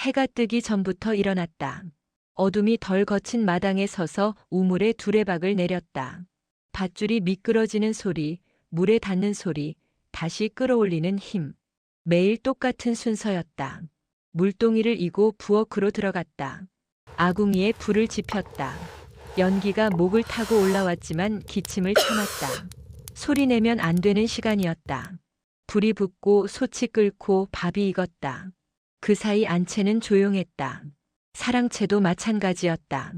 해가 뜨기 전부터 일어났다. 어둠이 덜 거친 마당에 서서 우물에 두레박을 내렸다. 밧줄이 미끄러지는 소리, 물에 닿는 소리, 다시 끌어올리는 힘. 매일 똑같은 순서였다. 물동이를 이고 부엌으로 들어갔다. 아궁이에 불을 지폈다. 연기가 목을 타고 올라왔지만 기침을 참았다. 소리 내면 안 되는 시간이었다. 불이 붙고 솥이 끓고 밥이 익었다. 그 사이 안채는 조용했다. 사랑채도 마찬가지였다.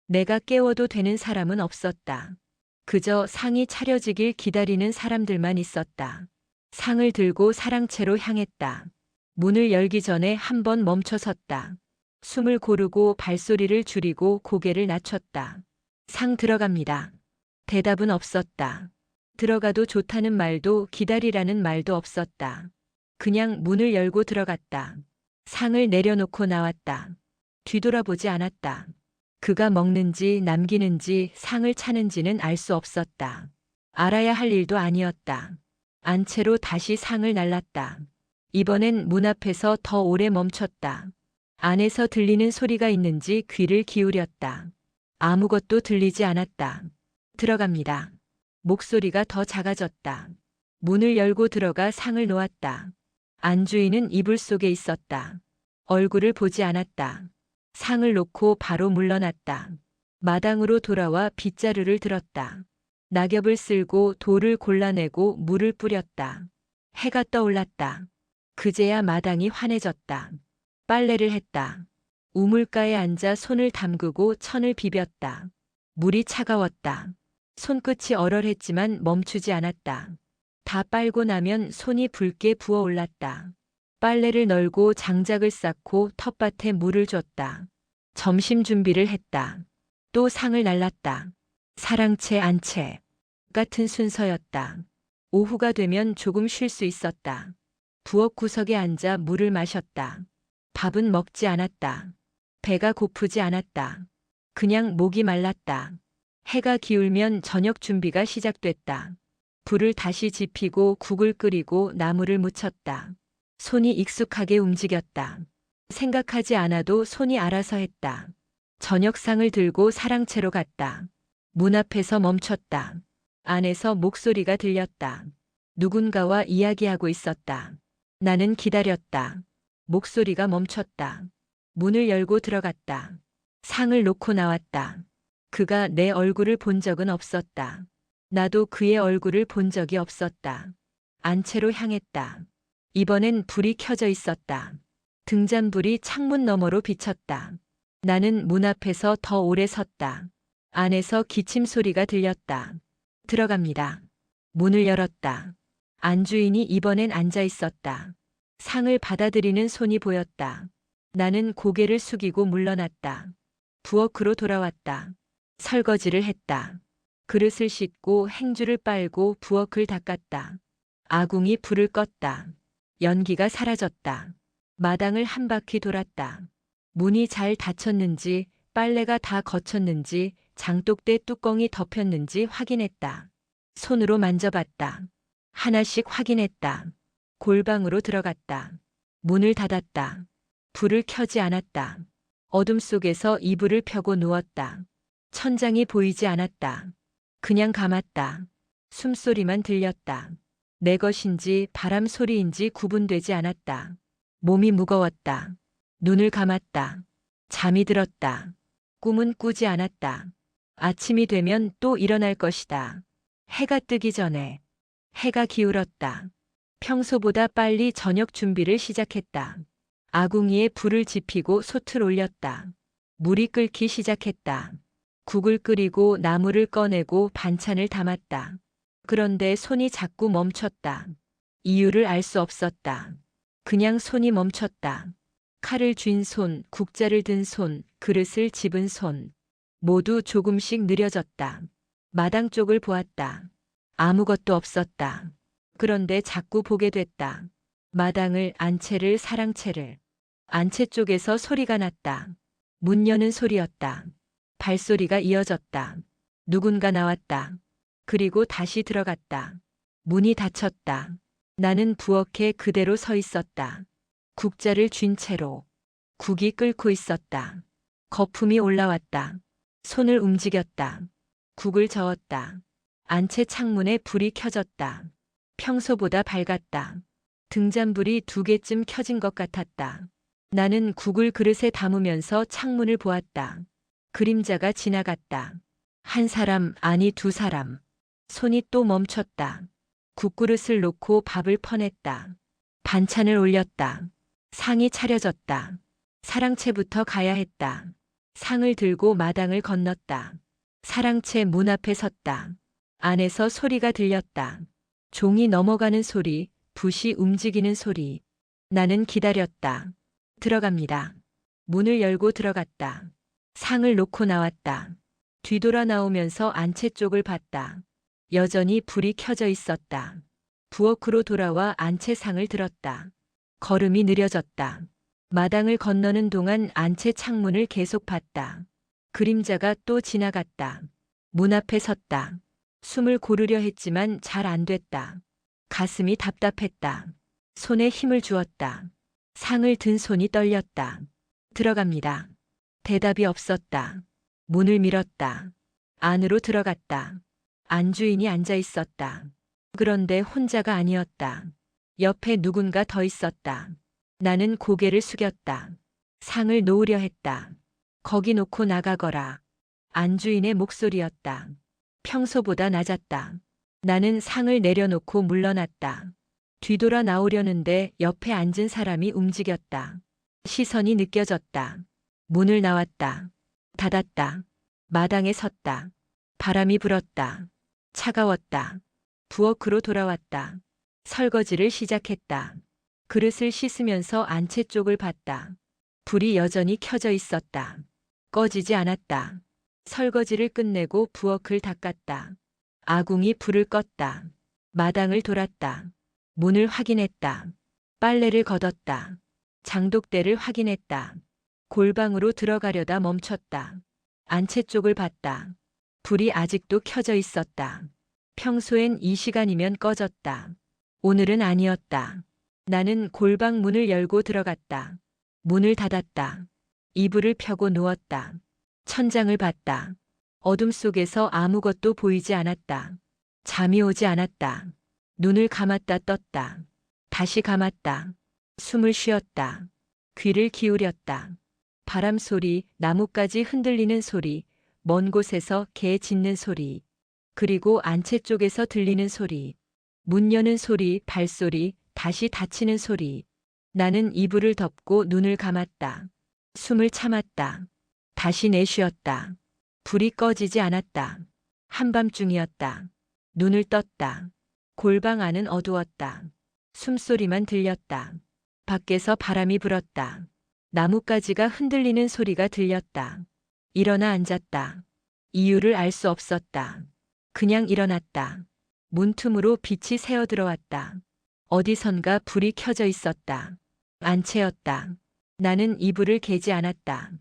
내가 깨워도 되는 사람은 없었다. 그저 상이 차려지길 기다리는 사람들만 있었다. 상을 들고 사랑채로 향했다. 문을 열기 전에 한 번 멈춰 섰다. 숨을 고르고 발소리를 줄이고 고개를 낮췄다. 상 들어갑니다. 대답은 없었다. 들어가도 좋다는 말도 기다리라는 말도 없었다. 그냥 문을 열고 들어갔다. 상을 내려놓고 나왔다. 뒤돌아보지 않았다. 그가 먹는지 남기는지 상을 차는지는 알 수 없었다. 알아야 할 일도 아니었다. 안채로 다시 상을 날랐다. 이번엔 문 앞에서 더 오래 멈췄다. 안에서 들리는 소리가 있는지 귀를 기울였다. 아무것도 들리지 않았다. 들어갑니다. 목소리가 더 작아졌다. 문을 열고 들어가 상을 놓았다. 안주인은 이불 속에 있었다. 얼굴을 보지 않았다. 상을 놓고 바로 물러났다. 마당으로 돌아와 빗자루를 들었다. 낙엽을 쓸고 돌을 골라내고 물을 뿌렸다. 해가 떠올랐다. 그제야 마당이 환해졌다. 빨래를 했다. 우물가에 앉아 손을 담그고 천을 비볐다. 물이 차가웠다. 손끝이 얼얼했지만 멈추지 않았다. 다 빨고 나면 손이 붉게 부어올랐다. 빨래를 널고 장작을 쌓고 텃밭에 물을 줬다. 점심 준비를 했다. 또 상을 날랐다. 사랑채 안채 같은 순서였다. 오후가 되면 조금 쉴 수 있었다. 부엌 구석에 앉아 물을 마셨다. 밥은 먹지 않았다. 배가 고프지 않았다. 그냥 목이 말랐다. 해가 기울면 저녁 준비가 시작됐다. 불을 다시 지피고 국을 끓이고 나물을 무쳤다. 손이 익숙하게 움직였다. 생각하지 않아도 손이 알아서 했다. 저녁상을 들고 사랑채로 갔다. 문 앞에서 멈췄다. 안에서 목소리가 들렸다. 누군가와 이야기하고 있었다. 나는 기다렸다. 목소리가 멈췄다. 문을 열고 들어갔다. 상을 놓고 나왔다. 그가 내 얼굴을 본 적은 없었다. 나도 그의 얼굴을 본 적이 없었다. 안채로 향했다. 이번엔 불이 켜져 있었다. 등잔불이 창문 너머로 비쳤다. 나는 문 앞에서 더 오래 섰다. 안에서 기침 소리가 들렸다. 들어갑니다. 문을 열었다. 안주인이 이번엔 앉아 있었다. 상을 받아들이는 손이 보였다. 나는 고개를 숙이고 물러났다. 부엌으로 돌아왔다. 설거지를 했다. 그릇을 씻고 행주를 빨고 부엌을 닦았다. 아궁이 불을 껐다. 연기가 사라졌다. 마당을 한 바퀴 돌았다. 문이 잘 닫혔는지 빨래가 다 거쳤는지 장독대 뚜껑이 덮였는지 확인했다. 손으로 만져봤다. 하나씩 확인했다. 골방으로 들어갔다. 문을 닫았다. 불을 켜지 않았다. 어둠 속에서 이불을 펴고 누웠다. 천장이 보이지 않았다. 그냥 감았다. 숨소리만 들렸다. 내 것인지 바람 소리인지 구분되지 않았다. 몸이 무거웠다. 눈을 감았다. 잠이 들었다. 꿈은 꾸지 않았다. 아침이 되면 또 일어날 것이다. 해가 뜨기 전에. 해가 기울었다. 평소보다 빨리 저녁 준비를 시작했다. 아궁이에 불을 지피고 솥을 올렸다. 물이 끓기 시작했다. 국을 끓이고 나물을 꺼내고 반찬을 담았다. 그런데 손이 자꾸 멈췄다. 이유를 알 수 없었다. 그냥 손이 멈췄다. 칼을 쥔 손, 국자를 든 손, 그릇을 집은 손. 모두 조금씩 느려졌다. 마당 쪽을 보았다. 아무것도 없었다. 그런데 자꾸 보게 됐다. 마당을, 안채를, 사랑채를. 안채 쪽에서 소리가 났다. 문 여는 소리였다. 발소리가 이어졌다. 누군가 나왔다. 그리고 다시 들어갔다. 문이 닫혔다. 나는 부엌에 그대로 서 있었다. 국자를 쥔 채로. 국이 끓고 있었다. 거품이 올라왔다. 손을 움직였다. 국을 저었다. 안채 창문에 불이 켜졌다. 평소보다 밝았다. 등잔불이 2개쯤 켜진 것 같았다. 나는 국을 그릇에 담으면서 창문을 보았다. 그림자가 지나갔다. 한 사람, 아니 2사람. 손이 또 멈췄다. 국그릇을 놓고 밥을 퍼냈다. 반찬을 올렸다. 상이 차려졌다. 사랑채부터 가야 했다. 상을 들고 마당을 건넜다. 사랑채 문 앞에 섰다. 안에서 소리가 들렸다. 종이 넘어가는 소리, 붓이 움직이는 소리. 나는 기다렸다. 들어갑니다. 문을 열고 들어갔다. 상을 놓고 나왔다. 뒤돌아 나오면서 안채 쪽을 봤다. 여전히 불이 켜져 있었다. 부엌으로 돌아와 안채 상을 들었다. 걸음이 느려졌다. 마당을 건너는 동안 안채 창문을 계속 봤다. 그림자가 또 지나갔다. 문 앞에 섰다. 숨을 고르려 했지만 잘 안 됐다. 가슴이 답답했다. 손에 힘을 주었다. 상을 든 손이 떨렸다. 들어갑니다. 대답이 없었다. 문을 밀었다. 안으로 들어갔다. 안주인이 앉아 있었다. 그런데 혼자가 아니었다. 옆에 누군가 더 있었다. 나는 고개를 숙였다. 상을 놓으려 했다. 거기 놓고 나가거라. 안주인의 목소리였다. 평소보다 낮았다. 나는 상을 내려놓고 물러났다. 뒤돌아 나오려는데 옆에 앉은 사람이 움직였다. 시선이 느껴졌다. 문을 나왔다. 닫았다. 마당에 섰다. 바람이 불었다. 차가웠다. 부엌으로 돌아왔다. 설거지를 시작했다. 그릇을 씻으면서 안채 쪽을 봤다. 불이 여전히 켜져 있었다. 꺼지지 않았다. 설거지를 끝내고 부엌을 닦았다. 아궁이 불을 껐다. 마당을 돌았다. 문을 확인했다. 빨래를 걷었다. 장독대를 확인했다. 골방으로 들어가려다 멈췄다. 안채 쪽을 봤다. 불이 아직도 켜져 있었다. 평소엔 이 시간이면 꺼졌다. 오늘은 아니었다. 나는 골방 문을 열고 들어갔다. 문을 닫았다. 이불을 펴고 누웠다. 천장을 봤다. 어둠 속에서 아무것도 보이지 않았다. 잠이 오지 않았다. 눈을 감았다 떴다. 다시 감았다. 숨을 쉬었다. 귀를 기울였다. 바람 소리, 나뭇가지 흔들리는 소리, 먼 곳에서 개 짖는 소리, 그리고 안채 쪽에서 들리는 소리, 문 여는 소리, 발소리, 다시 닫히는 소리. 나는 이불을 덮고 눈을 감았다. 숨을 참았다. 다시 내쉬었다. 불이 꺼지지 않았다. 한밤중이었다. 눈을 떴다. 골방 안은 어두웠다. 숨소리만 들렸다. 밖에서 바람이 불었다. 나뭇가지가 흔들리는 소리가 들렸다. 일어나 앉았다. 이유를 알 수 없었다. 그냥 일어났다. 문틈으로 빛이 새어 들어왔다. 어디선가 불이 켜져 있었다. 안채였다. 나는 이불을 개지 않았다.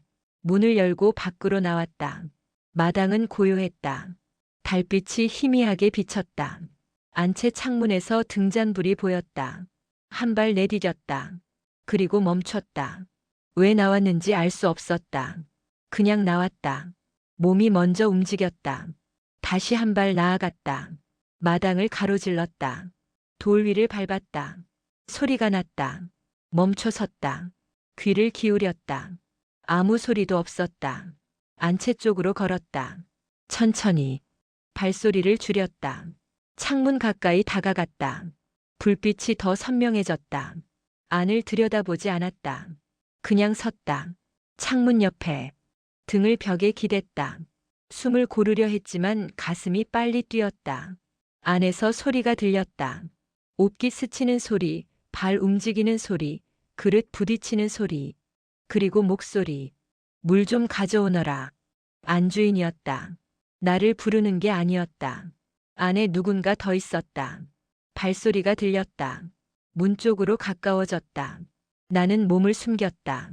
문을 열고 밖으로 나왔다. 마당은 고요했다. 달빛이 희미하게 비쳤다. 안채 창문에서 등잔불이 보였다. 한 발 내디뎠다. 그리고 멈췄다. 왜 나왔는지 알 수 없었다. 그냥 나왔다. 몸이 먼저 움직였다. 다시 한 발 나아갔다. 마당을 가로질렀다. 돌 위를 밟았다. 소리가 났다. 멈춰 섰다. 귀를 기울였다. 아무 소리도 없었다. 안채 쪽으로 걸었다. 천천히. 발소리를 줄였다. 창문 가까이 다가갔다. 불빛이 더 선명해졌다. 안을 들여다보지 않았다. 그냥 섰다. 창문 옆에. 등을 벽에 기댔다. 숨을 고르려 했지만 가슴이 빨리 뛰었다. 안에서 소리가 들렸다. 옷깃 스치는 소리, 발 움직이는 소리, 그릇 부딪히는 소리, 그리고 목소리. 물 좀 가져오너라. 안주인이었다. 나를 부르는 게 아니었다. 안에 누군가 더 있었다. 발소리가 들렸다. 문 쪽으로 가까워졌다. 나는 몸을 숨겼다.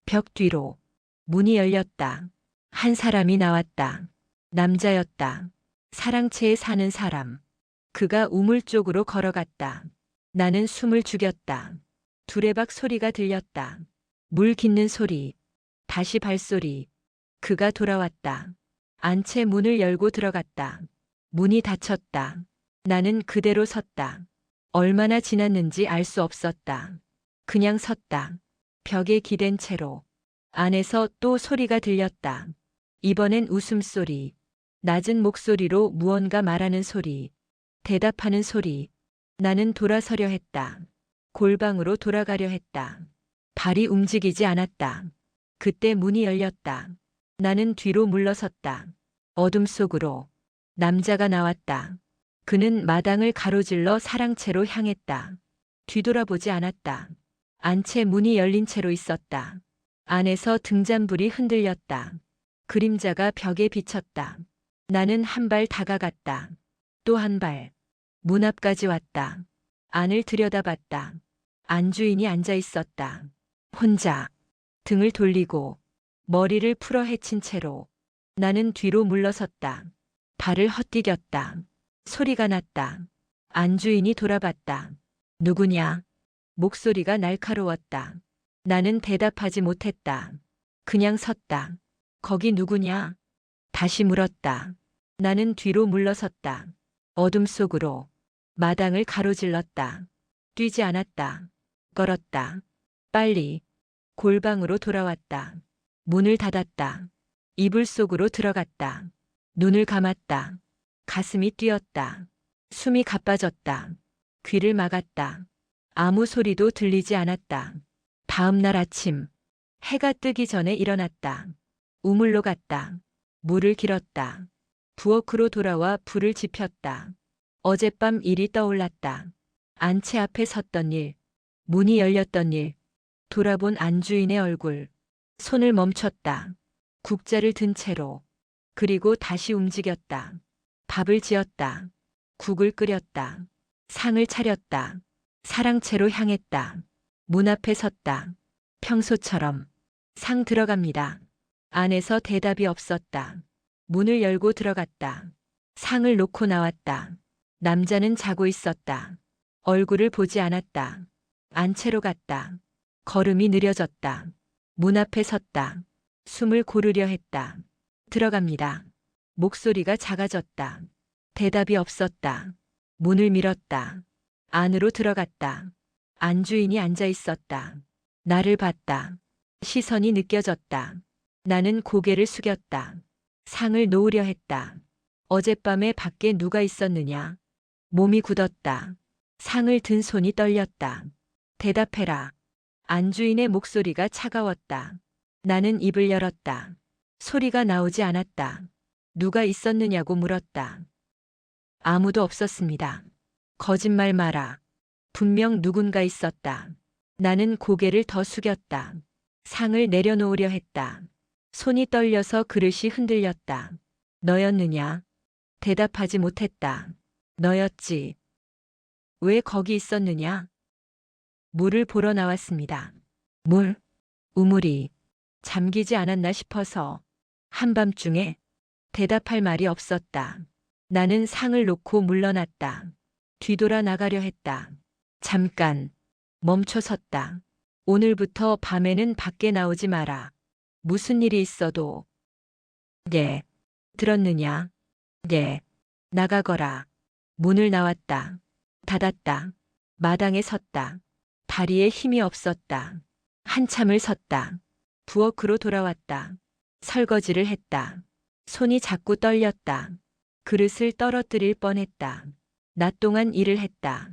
벽 뒤로. 문이 열렸다. 한 사람이 나왔다. 남자였다. 사랑채에 사는 사람. 그가 우물 쪽으로 걸어갔다. 나는 숨을 죽였다. 두레박 소리가 들렸다. 물 깃는 소리. 다시 발소리. 그가 돌아왔다. 안채 문을 열고 들어갔다. 문이 닫혔다. 나는 그대로 섰다. 얼마나 지났는지 알 수 없었다. 그냥 섰다. 벽에 기댄 채로. 안에서 또 소리가 들렸다. 이번엔 웃음소리. 낮은 목소리로 무언가 말하는 소리. 대답하는 소리. 나는 돌아서려 했다. 골방으로 돌아가려 했다. 발이 움직이지 않았다. 그때 문이 열렸다. 나는 뒤로 물러섰다. 어둠 속으로 남자가 나왔다. 그는 마당을 가로질러 사랑채로 향했다. 뒤돌아보지 않았다. 안채 문이 열린 채로 있었다. 안에서 등잔불이 흔들렸다. 그림자가 벽에 비쳤다. 나는 한 발 다가갔다. 또 한 발. 문 앞까지 왔다. 안을 들여다봤다. 안주인이 앉아 있었다. 혼자. 등을 돌리고 머리를 풀어 헤친 채로. 나는 뒤로 물러섰다. 발을 헛디뎠다. 소리가 났다. 안주인이 돌아봤다. 누구냐? 목소리가 날카로웠다. 나는 대답하지 못했다. 그냥 섰다. 거기 누구냐? 다시 물었다. 나는 뒤로 물러섰다. 어둠 속으로 마당을 가로질렀다. 뛰지 않았다. 걸었다. 빨리. 골방으로 돌아왔다. 문을 닫았다. 이불 속으로 들어갔다. 눈을 감았다. 가슴이 뛰었다. 숨이 가빠졌다. 귀를 막았다. 아무 소리도 들리지 않았다. 다음 날 아침. 해가 뜨기 전에 일어났다. 우물로 갔다. 물을 길었다. 부엌으로 돌아와 불을 지폈다. 어젯밤 일이 떠올랐다. 안채 앞에 섰던 일. 문이 열렸던 일. 돌아본 안주인의 얼굴. 손을 멈췄다. 국자를 든 채로. 그리고 다시 움직였다. 밥을 지었다. 국을 끓였다. 상을 차렸다. 사랑채로 향했다. 문 앞에 섰다. 평소처럼. 상 들어갑니다. 안에서 대답이 없었다. 문을 열고 들어갔다. 상을 놓고 나왔다. 남자는 자고 있었다. 얼굴을 보지 않았다. 안채로 갔다. 걸음이 느려졌다. 문 앞에 섰다. 숨을 고르려 했다. 들어갑니다. 목소리가 작아졌다. 대답이 없었다. 문을 밀었다. 안으로 들어갔다. 안주인이 앉아 있었다. 나를 봤다. 시선이 느껴졌다. 나는 고개를 숙였다. 상을 놓으려 했다. 어젯밤에 밖에 누가 있었느냐? 몸이 굳었다. 상을 든 손이 떨렸다. 대답해라. 안주인의 목소리가 차가웠다. 나는 입을 열었다. 소리가 나오지 않았다. 누가 있었느냐고 물었다. 아무도 없었습니다. 거짓말 마라. 분명 누군가 있었다. 나는 고개를 더 숙였다. 상을 내려놓으려 했다. 손이 떨려서 그릇이 흔들렸다. 너였느냐? 대답하지 못했다. 너였지. 왜 거기 있었느냐? 물을 보러 나왔습니다. 물? 우물이 잠기지 않았나 싶어서. 한밤중에 대답할 말이 없었다. 나는 상을 놓고 물러났다. 뒤돌아 나가려 했다. 잠깐 멈춰 섰다. 오늘부터 밤에는 밖에 나오지 마라. 무슨 일이 있어도. 네. 들었느냐? 네. 나가거라. 문을 나왔다. 닫았다. 마당에 섰다. 다리에 힘이 없었다. 한참을 섰다. 부엌으로 돌아왔다. 설거지를 했다. 손이 자꾸 떨렸다. 그릇을 떨어뜨릴 뻔했다. 낮 동안 일을 했다.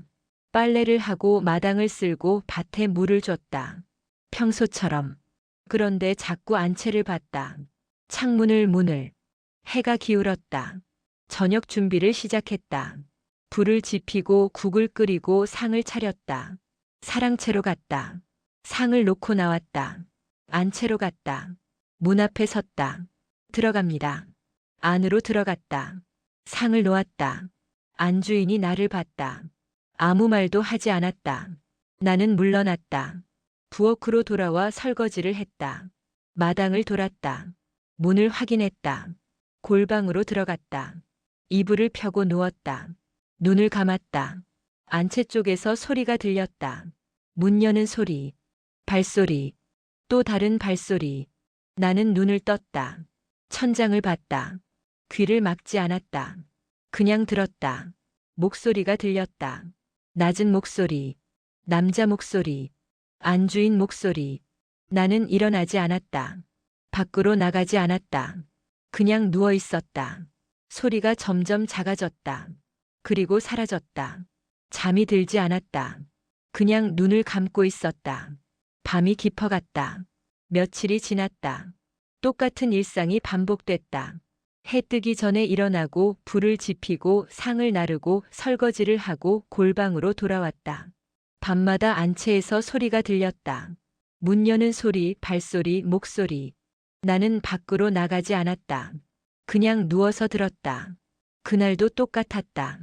빨래를 하고 마당을 쓸고 밭에 물을 줬다. 평소처럼. 그런데 자꾸 안채를 봤다. 문을. 해가 기울었다. 저녁 준비를 시작했다. 불을 지피고 국을 끓이고 상을 차렸다. 사랑채로 갔다. 상을 놓고 나왔다. 안채로 갔다. 문 앞에 섰다. 들어갑니다. 안으로 들어갔다. 상을 놓았다. 안주인이 나를 봤다. 아무 말도 하지 않았다. 나는 물러났다. 부엌으로 돌아와 설거지를 했다. 마당을 돌았다. 문을 확인했다. 골방으로 들어갔다. 이불을 펴고 누웠다. 눈을 감았다. 안채 쪽에서 소리가 들렸다. 문 여는 소리, 발소리. 또 다른 발소리. 나는 눈을 떴다. 천장을 봤다. 귀를 막지 않았다. 그냥 들었다. 목소리가 들렸다. 낮은 목소리. 남자 목소리. 안주인 목소리. 나는 일어나지 않았다. 밖으로 나가지 않았다. 그냥 누워 있었다. 소리가 점점 작아졌다. 그리고 사라졌다. 잠이 들지 않았다. 그냥 눈을 감고 있었다. 밤이 깊어갔다. 며칠이 지났다. 똑같은 일상이 반복됐다. 해 뜨기 전에 일어나고 불을 지피고 상을 나르고 설거지를 하고 골방으로 돌아왔다. 밤마다 안채에서 소리가 들렸다. 문 여는 소리, 발소리, 목소리. 나는 밖으로 나가지 않았다. 그냥 누워서 들었다. 그날도 똑같았다.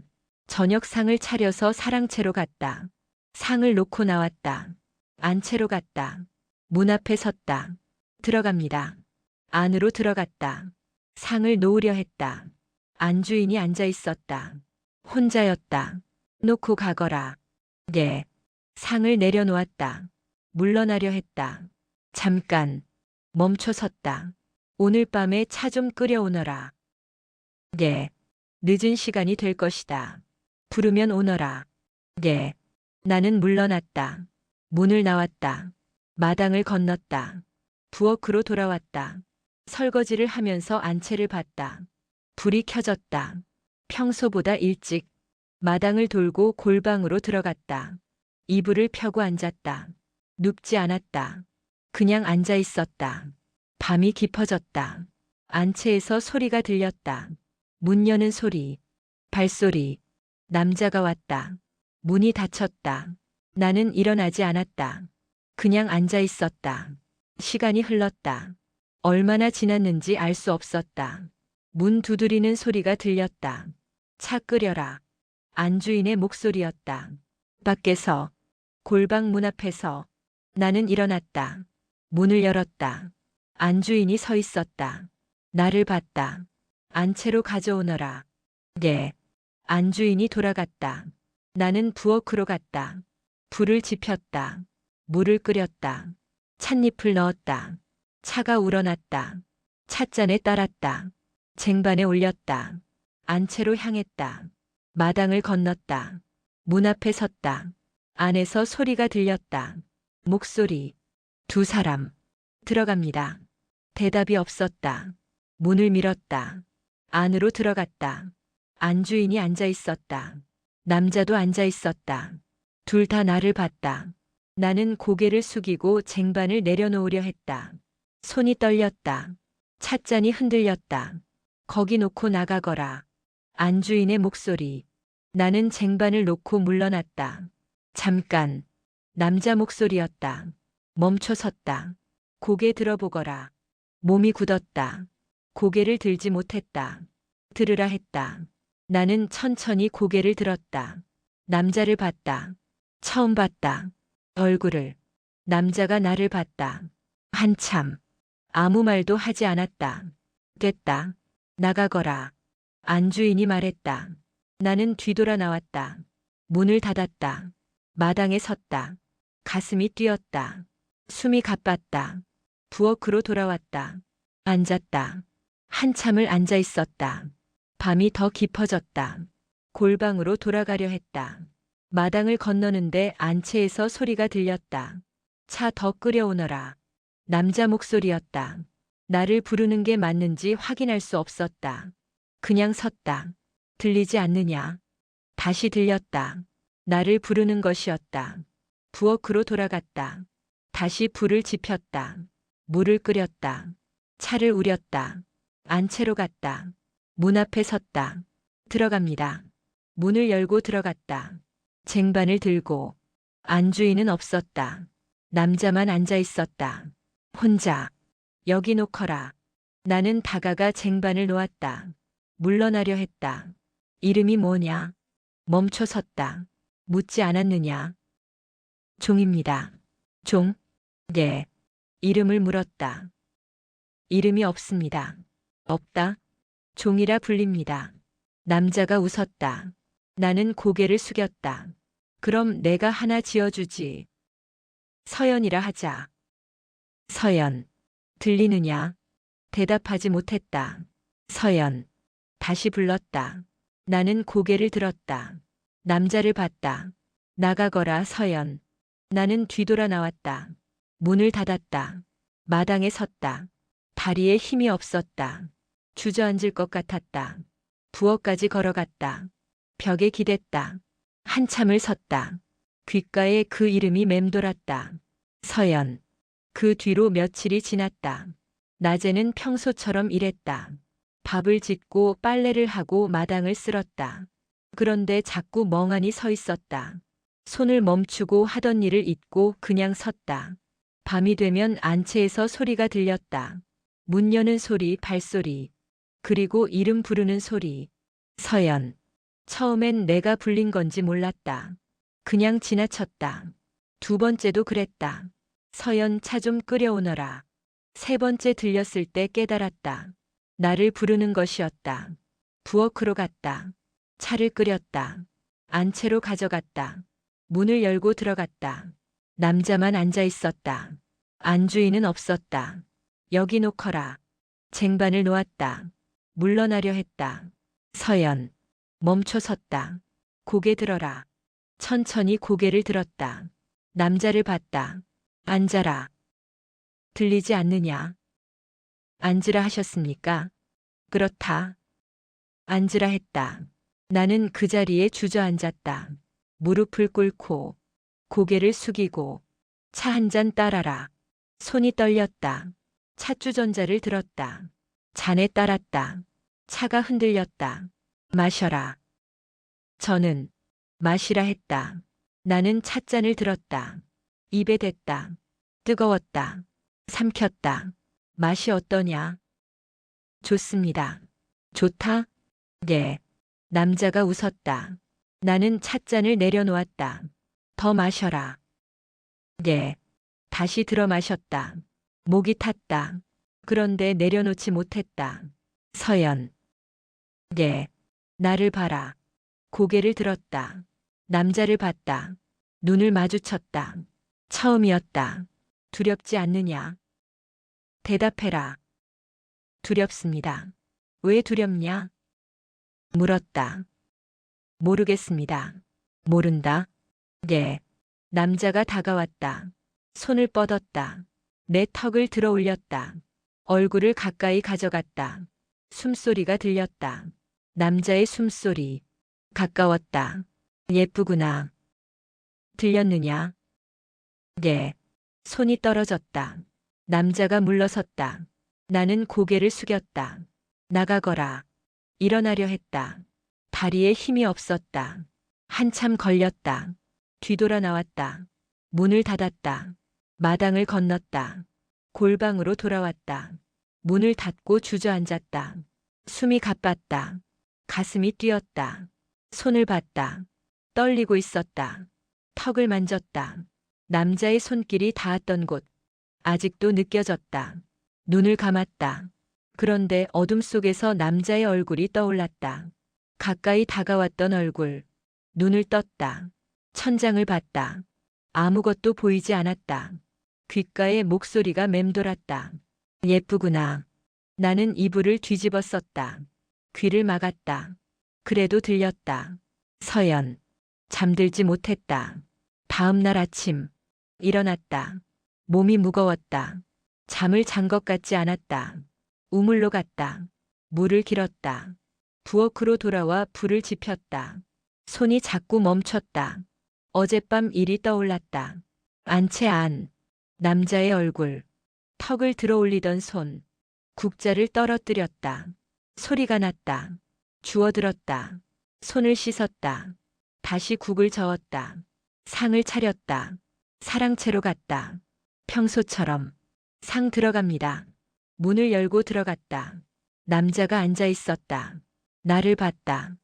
저녁 상을 차려서 사랑채로 갔다. 상을 놓고 나왔다. 안채로 갔다. 문 앞에 섰다. 들어갑니다. 안으로 들어갔다. 상을 놓으려 했다. 안주인이 앉아 있었다. 혼자였다. 놓고 가거라. 네. 상을 내려놓았다. 물러나려 했다. 잠깐. 멈춰 섰다. 오늘 밤에 차 좀 끓여오너라. 네. 늦은 시간이 될 것이다. 부르면 오너라. 네. 나는 물러났다. 문을 나왔다. 마당을 건넜다. 부엌으로 돌아왔다. 설거지를 하면서 안채를 봤다. 불이 켜졌다. 평소보다 일찍 마당을 돌고 골방으로 들어갔다. 이불을 펴고 앉았다. 눕지 않았다. 그냥 앉아 있었다. 밤이 깊어졌다. 안채에서 소리가 들렸다. 문 여는 소리, 발소리. 남자가 왔다. 문이 닫혔다. 나는 일어나지 않았다. 그냥 앉아 있었다. 시간이 흘렀다. 얼마나 지났는지 알 수 없었다. 문 두드리는 소리가 들렸다. 차 끓여라. 안주인의 목소리였다. 밖에서, 골방 문 앞에서. 나는 일어났다. 문을 열었다. 안주인이 서 있었다. 나를 봤다. 안채로 가져오너라. 네. 안주인이 돌아갔다. 나는 부엌으로 갔다. 불을 지폈다. 물을 끓였다. 찻잎을 넣었다. 차가 우러났다. 찻잔에 따랐다. 쟁반에 올렸다. 안채로 향했다. 마당을 건넜다. 문 앞에 섰다. 안에서 소리가 들렸다. 목소리. 두 사람. 들어갑니다. 대답이 없었다. 문을 밀었다. 안으로 들어갔다. 안주인이 앉아 있었다. 남자도 앉아 있었다. 둘 다 나를 봤다. 나는 고개를 숙이고 쟁반을 내려놓으려 했다. 손이 떨렸다. 찻잔이 흔들렸다. 거기 놓고 나가거라. 안주인의 목소리. 나는 쟁반을 놓고 물러났다. 잠깐. 남자 목소리였다. 멈춰 섰다. 고개 들어보거라. 몸이 굳었다. 고개를 들지 못했다. 들으라 했다. 나는 천천히 고개를 들었다. 남자를 봤다. 처음 봤다. 얼굴을. 남자가 나를 봤다. 한참. 아무 말도 하지 않았다. 됐다. 나가거라. 안주인이 말했다. 나는 뒤돌아 나왔다. 문을 닫았다. 마당에 섰다. 가슴이 뛰었다. 숨이 가빴다. 부엌으로 돌아왔다. 앉았다. 한참을 앉아 있었다. 밤이 더 깊어졌다. 골방으로 돌아가려 했다. 마당을 건너는데 안채에서 소리가 들렸다. 차 더 끓여오너라. 남자 목소리였다. 나를 부르는 게 맞는지 확인할 수 없었다. 그냥 섰다. 들리지 않느냐? 다시 들렸다. 나를 부르는 것이었다. 부엌으로 돌아갔다. 다시 불을 지폈다. 물을 끓였다. 차를 우렸다. 안채로 갔다. 문 앞에 섰다. 들어갑니다. 문을 열고 들어갔다. 쟁반을 들고. 안주인은 없었다. 남자만 앉아 있었다. 혼자. 여기 놓거라. 나는 다가가 쟁반을 놓았다. 물러나려 했다. 이름이 뭐냐? 멈춰 섰다. 묻지 않았느냐? 종입니다. 종? 네. 이름을 물었다. 이름이 없습니다. 없다? 종이라 불립니다. 남자가 웃었다. 나는 고개를 숙였다. 그럼 내가 하나 지어주지. 서연이라 하자. 서연. 들리느냐? 대답하지 못했다. 서연. 다시 불렀다. 나는 고개를 들었다. 남자를 봤다. 나가거라, 서연. 나는 뒤돌아 나왔다. 문을 닫았다. 마당에 섰다. 다리에 힘이 없었다. 주저앉을 것 같았다. 부엌까지 걸어갔다. 벽에 기댔다. 한참을 섰다. 귓가에 그 이름이 맴돌았다. 서연. 그 뒤로 며칠이 지났다. 낮에는 평소처럼 일했다. 밥을 짓고 빨래를 하고 마당을 쓸었다. 그런데 자꾸 멍하니 서 있었다. 손을 멈추고 하던 일을 잊고 그냥 섰다. 밤이 되면 안채에서 소리가 들렸다. 문 여는 소리, 발소리. 그리고 이름 부르는 소리. 서연. 처음엔 내가 불린 건지 몰랐다. 그냥 지나쳤다. 두 번째도 그랬다. 서연, 차 좀 끓여오너라. 세 번째 들렸을 때 깨달았다. 나를 부르는 것이었다. 부엌으로 갔다. 차를 끓였다. 안채로 가져갔다. 문을 열고 들어갔다. 남자만 앉아 있었다. 안주인은 없었다. 여기 놓거라. 쟁반을 놓았다. 물러나려 했다. 서연. 멈춰 섰다. 고개 들어라. 천천히 고개를 들었다. 남자를 봤다. 앉아라. 들리지 않느냐? 앉으라 하셨습니까? 그렇다. 앉으라 했다. 나는 그 자리에 주저앉았다. 무릎을 꿇고 고개를 숙이고 차 한 잔 따라라. 손이 떨렸다. 찻주전자를 들었다. 잔에 따랐다. 차가 흔들렸다. 마셔라. 저는 마시라 했다. 나는 찻잔을 들었다. 입에 댔다. 뜨거웠다. 삼켰다. 맛이 어떠냐? 좋습니다. 좋다? 네. 남자가 웃었다. 나는 찻잔을 내려놓았다. 더 마셔라. 네. 다시 들어 마셨다. 목이 탔다. 그런데 내려놓지 못했다. 서연. 네. 나를 봐라. 고개를 들었다. 남자를 봤다. 눈을 마주쳤다. 처음이었다. 두렵지 않느냐? 대답해라. 두렵습니다. 왜 두렵냐? 물었다. 모르겠습니다. 모른다? 네. 남자가 다가왔다. 손을 뻗었다. 내 턱을 들어 올렸다. 얼굴을 가까이 가져갔다. 숨소리가 들렸다. 남자의 숨소리. 가까웠다. 예쁘구나. 들렸느냐? 네. 손이 떨어졌다. 남자가 물러섰다. 나는 고개를 숙였다. 나가거라. 일어나려 했다. 다리에 힘이 없었다. 한참 걸렸다. 뒤돌아 나왔다. 문을 닫았다. 마당을 건넜다. 골방으로 돌아왔다. 문을 닫고 주저앉았다. 숨이 가빴다. 가슴이 뛰었다. 손을 봤다. 떨리고 있었다. 턱을 만졌다. 남자의 손길이 닿았던 곳. 아직도 느껴졌다. 눈을 감았다. 그런데 어둠 속에서 남자의 얼굴이 떠올랐다. 가까이 다가왔던 얼굴. 눈을 떴다. 천장을 봤다. 아무것도 보이지 않았다. 귓가에 목소리가 맴돌았다. 예쁘구나. 나는 이불을 뒤집어 썼다. 귀를 막았다. 그래도 들렸다. 서연. 잠들지 못했다. 다음 날 아침. 일어났다. 몸이 무거웠다. 잠을 잔 것 같지 않았다. 우물로 갔다. 물을 길었다. 부엌으로 돌아와 불을 지폈다. 손이 자꾸 멈췄다. 어젯밤 일이 떠올랐다. 안채 안. 남자의 얼굴. 턱을 들어 올리던 손. 국자를 떨어뜨렸다. 소리가 났다. 주워들었다. 손을 씻었다. 다시 국을 저었다. 상을 차렸다. 사랑채로 갔다. 평소처럼. 상 들어갑니다. 문을 열고 들어갔다. 남자가 앉아 있었다. 나를 봤다.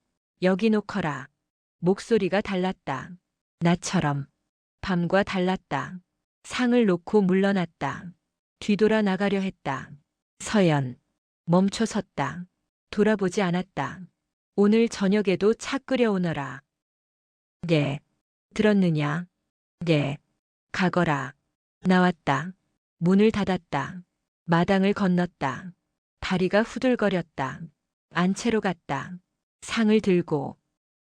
여기 놓거라. 목소리가 달랐다. 나처럼. 밤과 달랐다. 상을 놓고 물러났다. 뒤돌아 나가려 했다. 서연. 멈춰 섰다. 돌아보지 않았다. 오늘 저녁에도 차 끓여오너라. 네. 들었느냐? 네. 가거라. 나왔다. 문을 닫았다. 마당을 건넜다. 다리가 후들거렸다. 안채로 갔다. 상을 들고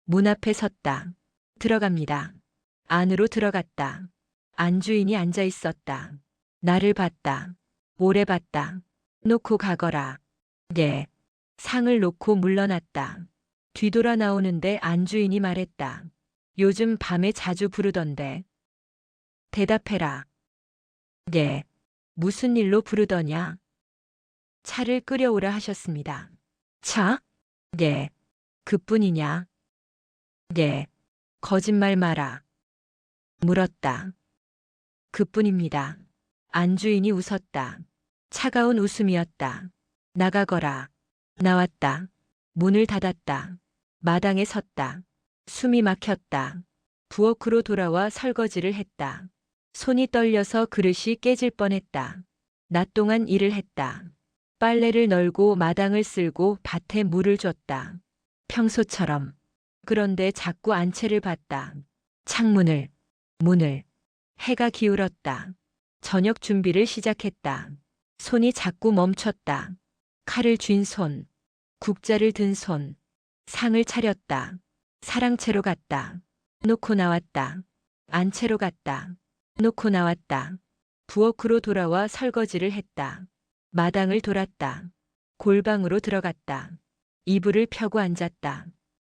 문 앞에 섰다. 들어갑니다. 안으로 들어갔다. 안주인이 앉아 있었다. 나를 봤다. 오래 봤다. 놓고 가거라. 예. 상을 놓고 물러났다. 뒤돌아 나오는데 안주인이 말했다. 요즘 밤에 자주 부르던데. 대답해라. 예. 무슨 일로 부르더냐? 차를 끓여오라 하셨습니다. 차? 예. 그뿐이냐? 예. 거짓말 마라. 물었다. 그뿐입니다. 안주인이 웃었다. 차가운 웃음이었다. 나가거라. 나왔다. 문을 닫았다. 마당에 섰다. 숨이 막혔다. 부엌으로 돌아와 설거지를 했다. 손이 떨려서 그릇이 깨질 뻔했다. 낮 동안 일을 했다. 빨래를 널고 마당을 쓸고 밭에 물을 줬다. 평소처럼. 그런데 자꾸 안채를 봤다. 창문을, 문을. 해가 기울었다. 저녁 준비를 시작했다. 손이 자꾸 멈췄다. 칼을 쥔 손, 국자를 든 손, 상을 차렸다. 사랑채로 갔다. 놓고 나왔다. 안채로 갔다. 놓고 나왔다. 부엌으로 돌아와 설거지를 했다. 마당을 돌았다. 골방으로 들어갔다. 이불을 펴고 앉았다.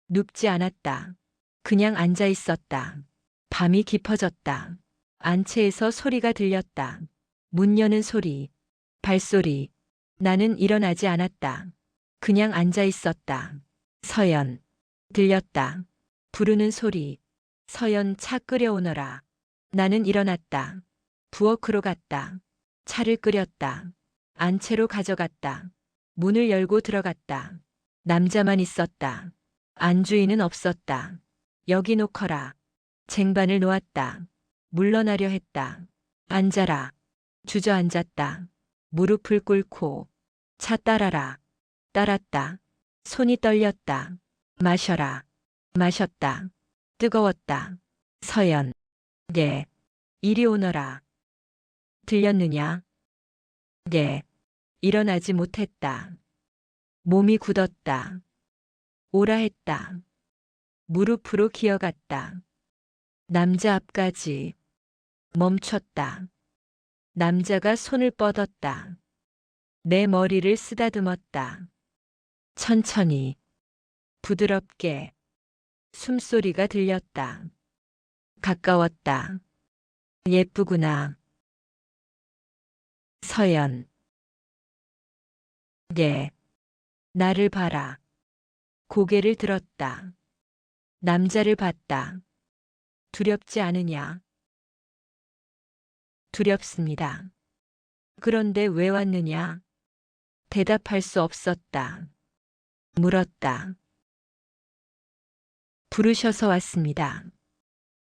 눕지 않았다. 그냥 앉아 있었다. 밤이 깊어졌다. 안채에서 소리가 들렸다. 문 여는 소리, 발소리. 나는 일어나지 않았다. 그냥 앉아 있었다. 서연. 들렸다. 부르는 소리. 서연 차 끓여오너라. 나는 일어났다. 부엌으로 갔다. 차를 끓였다. 안채로 가져갔다. 문을 열고 들어갔다. 남자만 있었다. 안주인은 없었다. 여기 놓거라. 쟁반을 놓았다. 물러나려 했다. 앉아라. 주저앉았다. 무릎을 꿇고 차 따라라. 따랐다. 손이 떨렸다. 마셔라. 마셨다. 뜨거웠다. 서연. 예. 이리 오너라. 들렸느냐? 예. 일어나지 못했다. 몸이 굳었다. 오라 했다. 무릎으로 기어갔다. 남자 앞까지 멈췄다. 남자가 손을 뻗었다. 내 머리를 쓰다듬었다. 천천히, 부드럽게 숨소리가 들렸다. 가까웠다. 예쁘구나. 서연. 예. 나를 봐라. 고개를 들었다. 남자를 봤다. 두렵지 않으냐? 두렵습니다. 그런데 왜 왔느냐? 대답할 수 없었다. 물었다. 부르셔서 왔습니다.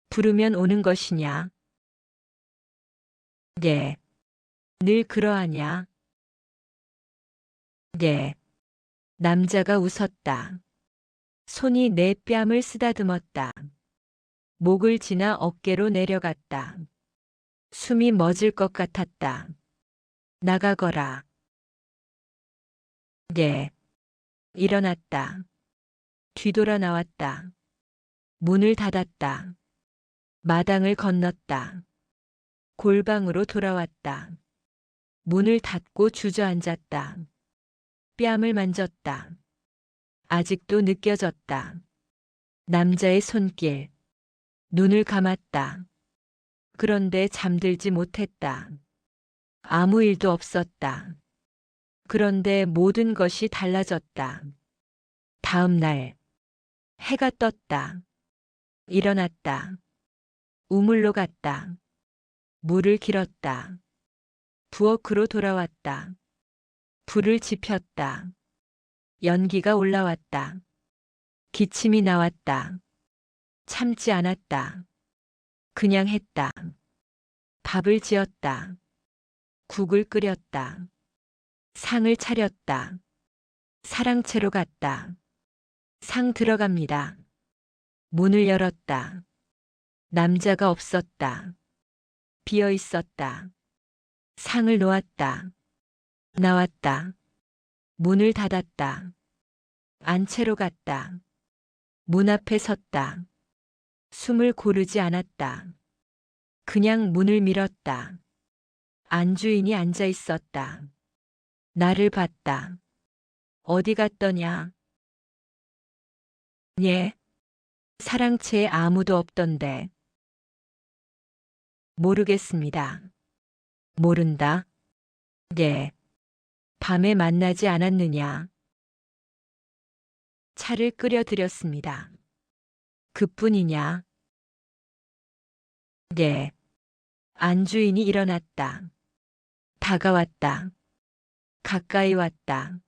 부르면 오는 것이냐? 예. 늘 그러하냐? 예. 남자가 웃었다. 손이 내 뺨을 쓰다듬었다. 목을 지나 어깨로 내려갔다. 숨이 멎을 것 같았다. 나가거라. 예. 일어났다. 뒤돌아 나왔다. 문을 닫았다. 마당을 건넜다. 골방으로 돌아왔다. 문을 닫고 주저앉았다. 뺨을 만졌다. 아직도 느껴졌다. 남자의 손길. 눈을 감았다. 그런데 잠들지 못했다. 아무 일도 없었다. 그런데 모든 것이 달라졌다. 다음 날, 해가 떴다. 일어났다. 우물로 갔다. 물을 길었다. 부엌으로 돌아왔다. 불을 지폈다. 연기가 올라왔다. 기침이 나왔다. 참지 않았다. 그냥 했다. 밥을 지었다. 국을 끓였다. 상을 차렸다. 사랑채로 갔다. 상 들어갑니다. 문을 열었다. 남자가 없었다. 비어 있었다. 상을 놓았다. 나왔다. 문을 닫았다. 안채로 갔다. 문 앞에 섰다. 숨을 고르지 않았다. 그냥 문을 밀었다. 안주인이 앉아 있었다. 나를 봤다. 어디 갔더냐? 예. 사랑채에 아무도 없던데. 모르겠습니다. 모른다. 네. 밤에 만나지 않았느냐? 차를 끓여 드렸습니다. 그뿐이냐? 네. 안주인이 일어났다. 다가왔다. 가까이 왔다.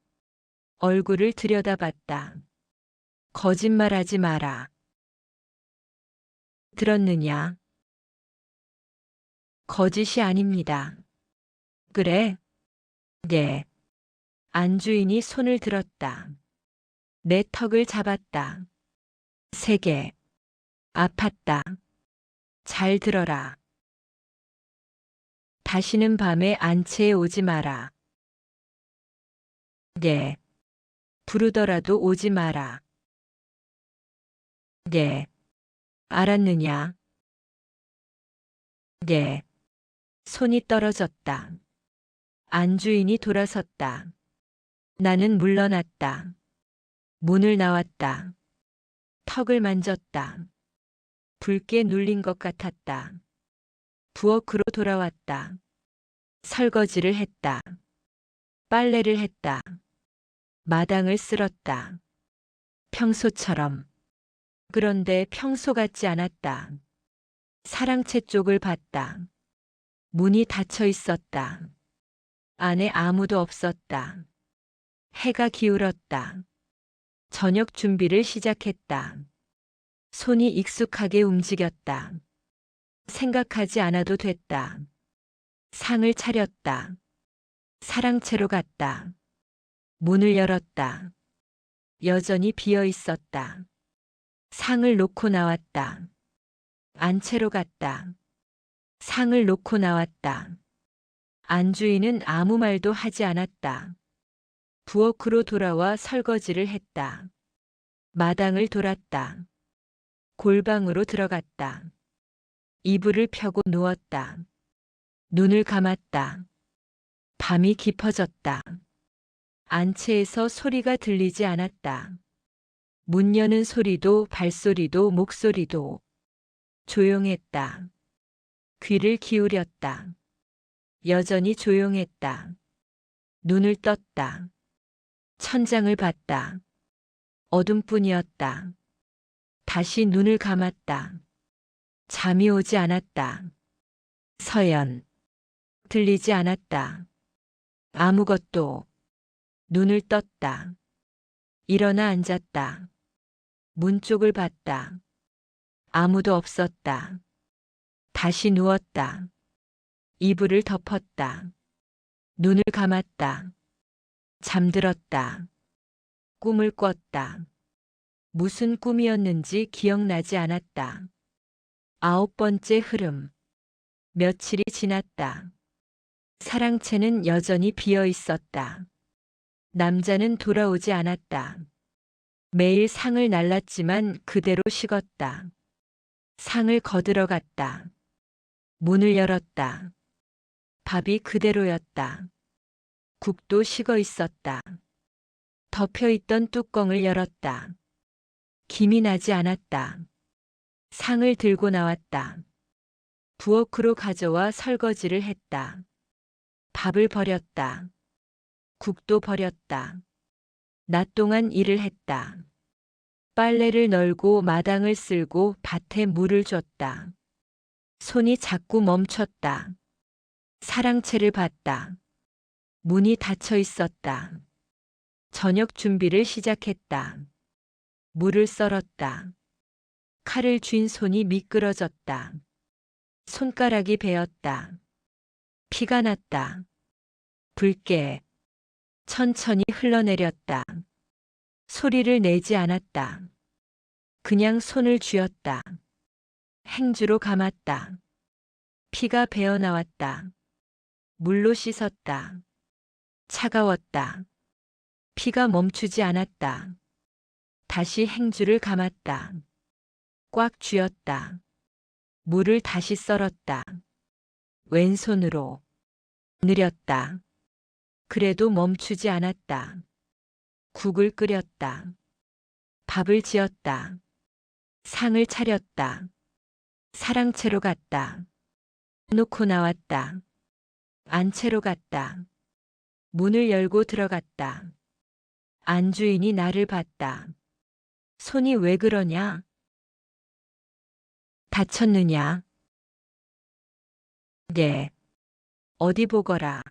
얼굴을 들여다봤다. 거짓말하지 마라. 들었느냐? 거짓이 아닙니다. 그래? 네. 안주인이 손을 들었다. 내 턱을 잡았다. 세게. 아팠다. 잘 들어라. 다시는 밤에 안채에 오지 마라. 네. 부르더라도 오지 마라. 네. 알았느냐? 네. 손이 떨어졌다. 안주인이 돌아섰다. 나는 물러났다. 문을 나왔다. 턱을 만졌다. 붉게 눌린 것 같았다. 부엌으로 돌아왔다. 설거지를 했다. 빨래를 했다. 마당을 쓸었다. 평소처럼. 그런데 평소 같지 않았다. 사랑채 쪽을 봤다. 문이 닫혀 있었다. 안에 아무도 없었다. 해가 기울었다. 저녁 준비를 시작했다. 손이 익숙하게 움직였다. 생각하지 않아도 됐다. 상을 차렸다. 사랑채로 갔다. 문을 열었다. 여전히 비어 있었다. 상을 놓고 나왔다. 안채로 갔다. 상을 놓고 나왔다. 안주인은 아무 말도 하지 않았다. 부엌으로 돌아와 설거지를 했다. 마당을 돌았다. 골방으로 들어갔다. 이불을 펴고 누웠다. 눈을 감았다. 밤이 깊어졌다. 안채에서 소리가 들리지 않았다. 문 여는 소리도 발소리도 목소리도 조용했다. 귀를 기울였다. 여전히 조용했다. 눈을 떴다. 천장을 봤다. 어둠뿐이었다. 다시 눈을 감았다. 잠이 오지 않았다. 서연. 들리지 않았다. 아무것도. 눈을 떴다. 일어나 앉았다. 문 쪽을 봤다. 아무도 없었다. 다시 누웠다. 이불을 덮었다. 눈을 감았다. 잠들었다. 꿈을 꿨다. 무슨 꿈이었는지 기억나지 않았다. 9번째 흐름. 며칠이 지났다. 사랑채는 여전히 비어 있었다. 남자는 돌아오지 않았다. 매일 상을 날랐지만 그대로 식었다. 상을 거들어 갔다. 문을 열었다. 밥이 그대로였다. 국도 식어 있었다. 덮여있던 뚜껑을 열었다. 김이 나지 않았다. 상을 들고 나왔다. 부엌으로 가져와 설거지를 했다. 밥을 버렸다. 국도 버렸다. 낮 동안 일을 했다. 빨래를 널고 마당을 쓸고 밭에 물을 줬다. 손이 자꾸 멈췄다. 사랑채를 봤다. 문이 닫혀 있었다. 저녁 준비를 시작했다. 물을 썰었다. 칼을 쥔 손이 미끄러졌다. 손가락이 베었다. 피가 났다. 붉게 천천히 흘러내렸다. 소리를 내지 않았다. 그냥 손을 쥐었다. 행주로 감았다. 피가 배어 나왔다. 물로 씻었다. 차가웠다. 피가 멈추지 않았다. 다시 행주를 감았다. 꽉 쥐었다. 물을 다시 썰었다. 왼손으로 느렸다. 그래도 멈추지 않았다. 국을 끓였다. 밥을 지었다. 상을 차렸다. 사랑채로 갔다. 놓고 나왔다. 안채로 갔다. 문을 열고 들어갔다. 안주인이 나를 봤다. 손이 왜 그러냐? 다쳤느냐? 네. 어디 보거라.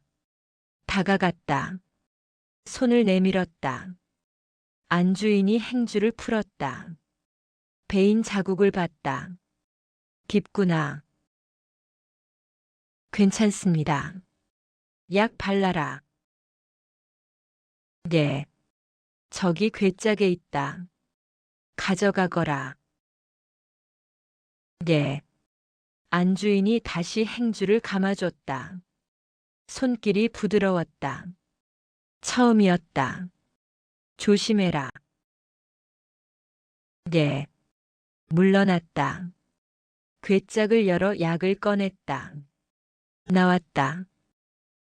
다가갔다. 손을 내밀었다. 안주인이 행주를 풀었다. 베인 자국을 봤다. 깊구나. 괜찮습니다. 약 발라라. 네. 저기 괴짝에 있다. 가져가거라. 네. 안주인이 다시 행주를 감아줬다. 손길이 부드러웠다. 처음이었다. 조심해라. 네. 물러났다. 괴짝을 열어 약을 꺼냈다. 나왔다.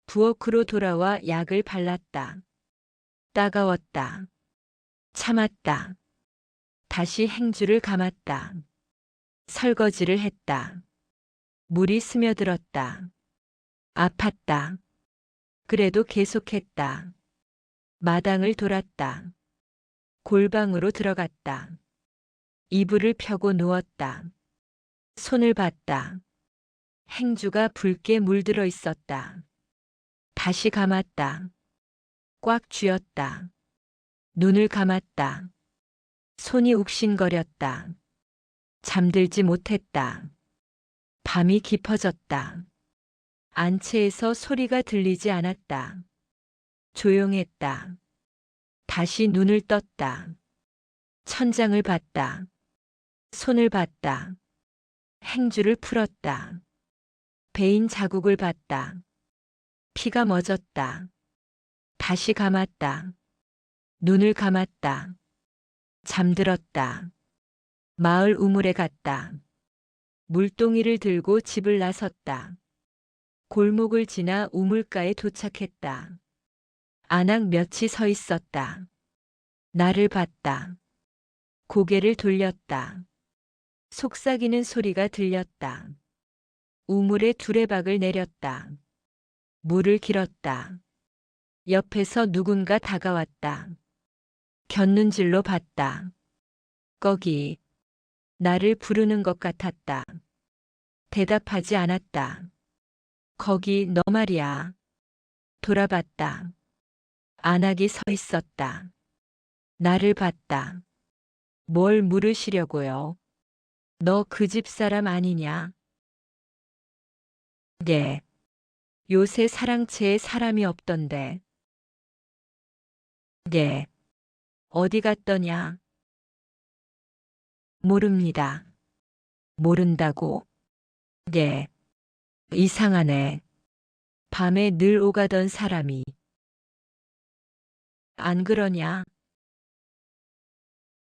부엌으로 돌아와 약을 발랐다. 따가웠다. 참았다. 다시 행주를 감았다. 설거지를 했다. 물이 스며들었다. 아팠다. 그래도 계속했다. 마당을 돌았다. 골방으로 들어갔다. 이불을 펴고 누웠다. 손을 봤다. 행주가 붉게 물들어 있었다. 다시 감았다. 꽉 쥐었다. 눈을 감았다. 손이 욱신거렸다. 잠들지 못했다. 밤이 깊어졌다. 안채에서 소리가 들리지 않았다. 조용했다. 다시 눈을 떴다. 천장을 봤다. 손을 봤다. 행주를 풀었다. 베인 자국을 봤다. 피가 멎었다. 다시 감았다. 눈을 감았다. 잠들었다. 마을 우물에 갔다. 물동이를 들고 집을 나섰다. 골목을 지나 우물가에 도착했다. 안악 몇이 서 있었다. 나를 봤다. 고개를 돌렸다. 속삭이는 소리가 들렸다. 우물에 두레박을 내렸다. 물을 길었다. 옆에서 누군가 다가왔다. 곁눈질로 봤다. 거기 나를 부르는 것 같았다. 대답하지 않았다. 거기 너 말이야. 돌아봤다. 안악이 서 있었다. 나를 봤다. 뭘 물으시려고요? 너 그 집 사람 아니냐? 네. 요새 사랑채에 사람이 없던데. 네. 어디 갔더냐? 모릅니다. 모른다고? 네. 이상하네. 밤에 늘 오가던 사람이. 안 그러냐?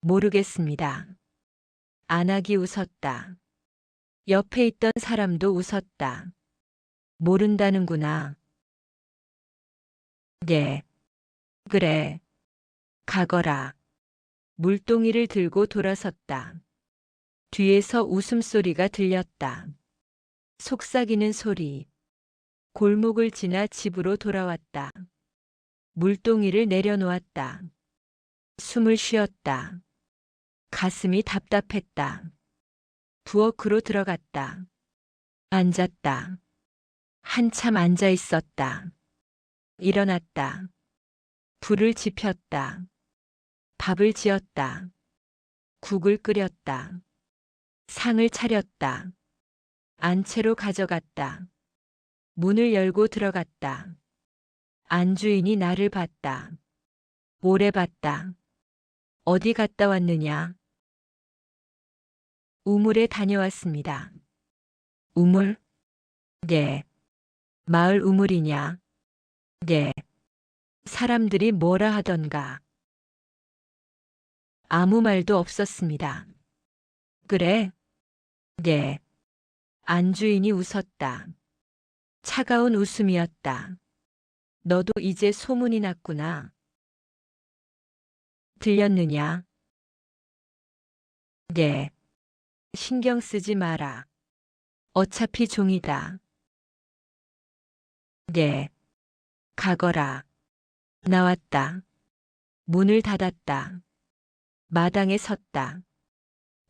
모르겠습니다. 안악이 웃었다. 옆에 있던 사람도 웃었다. 모른다는구나. 네. 그래. 가거라. 물동이를 들고 돌아섰다. 뒤에서 웃음소리가 들렸다. 속삭이는 소리. 골목을 지나 집으로 돌아왔다. 물동이를 내려놓았다. 숨을 쉬었다. 가슴이 답답했다. 부엌으로 들어갔다. 앉았다. 한참 앉아 있었다. 일어났다. 불을 지폈다. 밥을 지었다. 국을 끓였다. 상을 차렸다. 안채로 가져갔다. 문을 열고 들어갔다. 안주인이 나를 봤다. 오래 봤다. 어디 갔다 왔느냐? 우물에 다녀왔습니다. 우물? 네. 마을 우물이냐? 네. 사람들이 뭐라 하던가. 아무 말도 없었습니다. 그래? 네. 안주인이 웃었다. 차가운 웃음이었다. 너도 이제 소문이 났구나. 들렸느냐? 네. 신경 쓰지 마라. 어차피 종이다. 네. 가거라. 나왔다. 문을 닫았다. 마당에 섰다.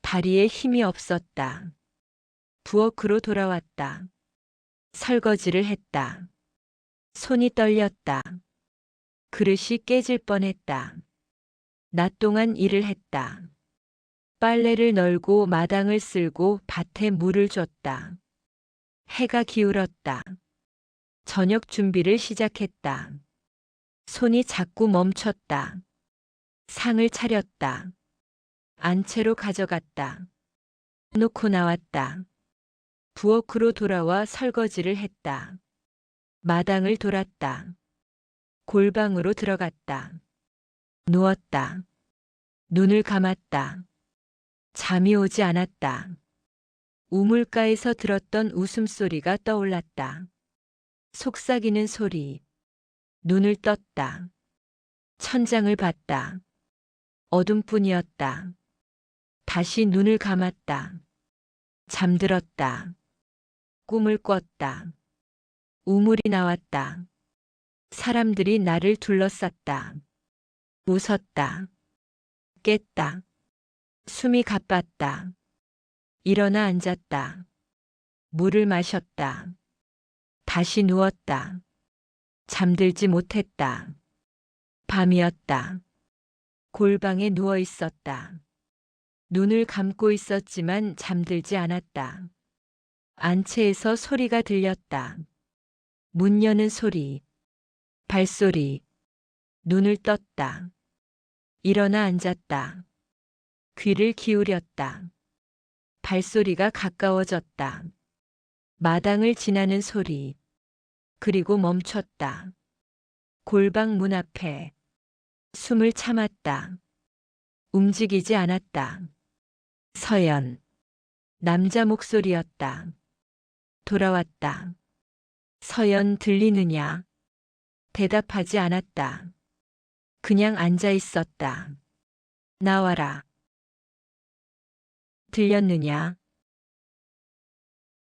다리에 힘이 없었다. 부엌으로 돌아왔다. 설거지를 했다. 손이 떨렸다. 그릇이 깨질 뻔했다. 낮 동안 일을 했다. 빨래를 널고 마당을 쓸고 밭에 물을 줬다. 해가 기울었다. 저녁 준비를 시작했다. 손이 자꾸 멈췄다. 상을 차렸다. 안채로 가져갔다. 놓고 나왔다. 부엌으로 돌아와 설거지를 했다. 마당을 돌았다. 골방으로 들어갔다. 누웠다. 눈을 감았다. 잠이 오지 않았다. 우물가에서 들었던 웃음소리가 떠올랐다. 속삭이는 소리. 눈을 떴다. 천장을 봤다. 어둠뿐이었다. 다시 눈을 감았다. 잠들었다. 꿈을 꿨다. 우물이 나왔다. 사람들이 나를 둘러쌌다. 웃었다. 깼다. 숨이 가빴다. 일어나 앉았다. 물을 마셨다. 다시 누웠다. 잠들지 못했다. 밤이었다. 골방에 누워 있었다. 눈을 감고 있었지만 잠들지 않았다. 안채에서 소리가 들렸다. 문 여는 소리, 발소리. 눈을 떴다. 일어나 앉았다. 귀를 기울였다. 발소리가 가까워졌다. 마당을 지나는 소리. 그리고 멈췄다. 골방 문 앞에. 숨을 참았다. 움직이지 않았다. 서연. 남자 목소리였다. 돌아왔다. 서연 들리느냐? 대답하지 않았다. 그냥 앉아 있었다. 나와라. 들렸느냐?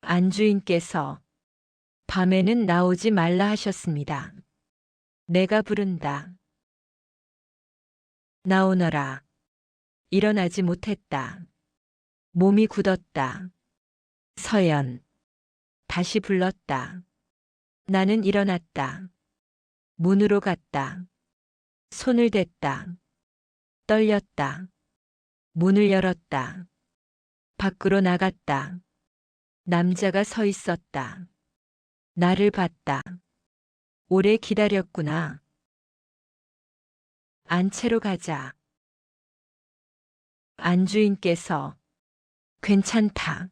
안주인께서 밤에는 나오지 말라 하셨습니다. 내가 부른다. 나오너라. 일어나지 못했다. 몸이 굳었다. 서연. 다시 불렀다. 나는 일어났다. 문으로 갔다. 손을 댔다. 떨렸다. 문을 열었다. 밖으로 나갔다. 남자가 서 있었다. 나를 봤다. 오래 기다렸구나. 안채로 가자. 안주인께서 괜찮다.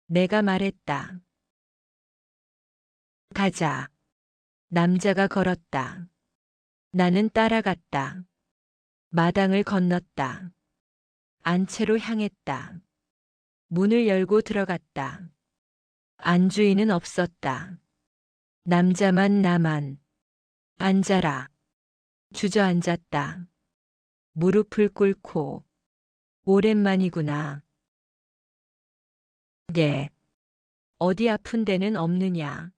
내가 말했다. 가자. 남자가 걸었다. 나는 따라갔다. 마당을 건넜다. 안채로 향했다. 문을 열고 들어갔다. 안주인은 없었다. 남자만 나만. 앉아라. 주저앉았다. 무릎을 꿇고. 오랜만이구나. 네. 어디 아픈 데는 없느냐?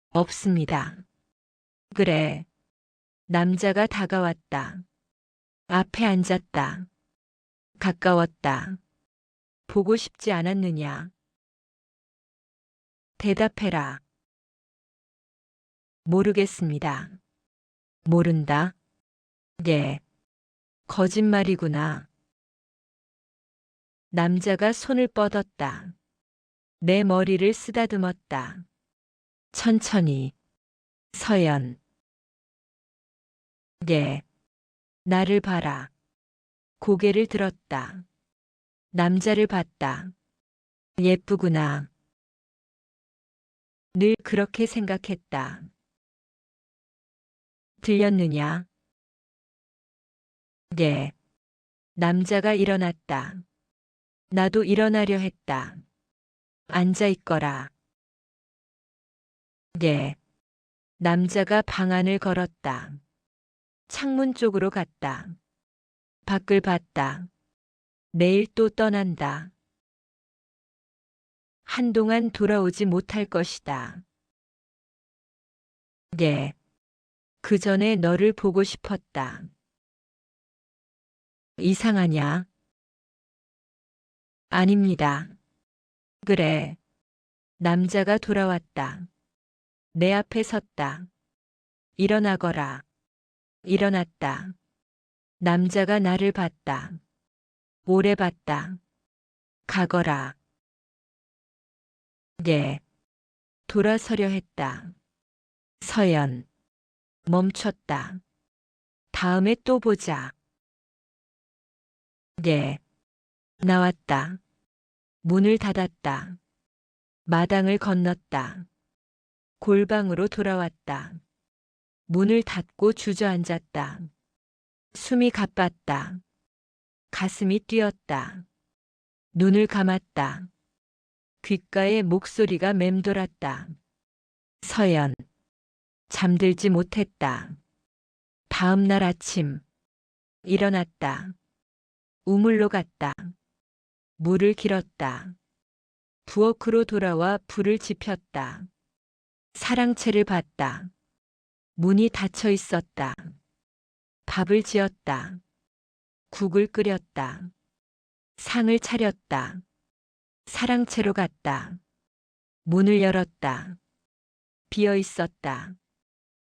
없습니다. 그래. 남자가 다가왔다. 앞에 앉았다. 가까웠다. 보고 싶지 않았느냐? 대답해라. 모르겠습니다. 모른다? 네. 거짓말이구나. 남자가 손을 뻗었다. 내 머리를 쓰다듬었다. 천천히. 서연. 네. 나를 봐라. 고개를 들었다. 남자를 봤다. 예쁘구나. 늘 그렇게 생각했다. 들렸느냐? 네. 남자가 일어났다. 나도 일어나려 했다. 앉아 있거라. 네. 남자가 방 안을 걸었다. 창문 쪽으로 갔다. 밖을 봤다. 내일 또 떠난다. 한동안 돌아오지 못할 것이다. 네. 그 전에 너를 보고 싶었다. 이상하냐? 아닙니다. 그래. 남자가 돌아왔다. 내 앞에 섰다. 일어나거라. 일어났다. 남자가 나를 봤다. 오래 봤다. 가거라. 네. 돌아서려 했다. 서연. 멈췄다. 다음에 또 보자. 네. 나왔다. 문을 닫았다. 마당을 건넜다. 골방으로 돌아왔다. 문을 닫고 주저앉았다. 숨이 가빴다. 가슴이 뛰었다. 눈을 감았다. 귓가에 목소리가 맴돌았다. 서연. 잠들지 못했다. 다음 날 아침. 일어났다. 우물로 갔다. 물을 길었다. 부엌으로 돌아와 불을 지폈다. 사랑채를 봤다. 문이 닫혀 있었다. 밥을 지었다. 국을 끓였다. 상을 차렸다. 사랑채로 갔다. 문을 열었다. 비어 있었다.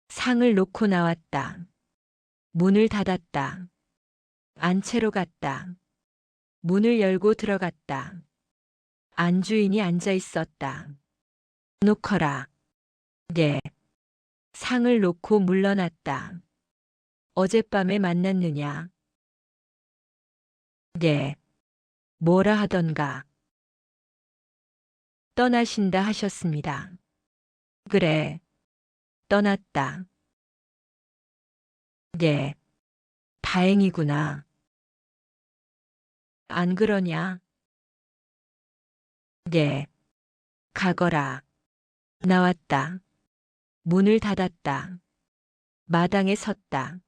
상을 놓고 나왔다. 문을 닫았다. 안채로 갔다. 문을 열고 들어갔다. 안주인이 앉아 있었다. 놓거라. 네. 상을 놓고 물러났다. 어젯밤에 만났느냐? 네. 뭐라 하던가. 떠나신다 하셨습니다. 그래. 떠났다. 네. 다행이구나. 안 그러냐? 네. 가거라. 나왔다. 문을 닫았다. 마당에 섰다.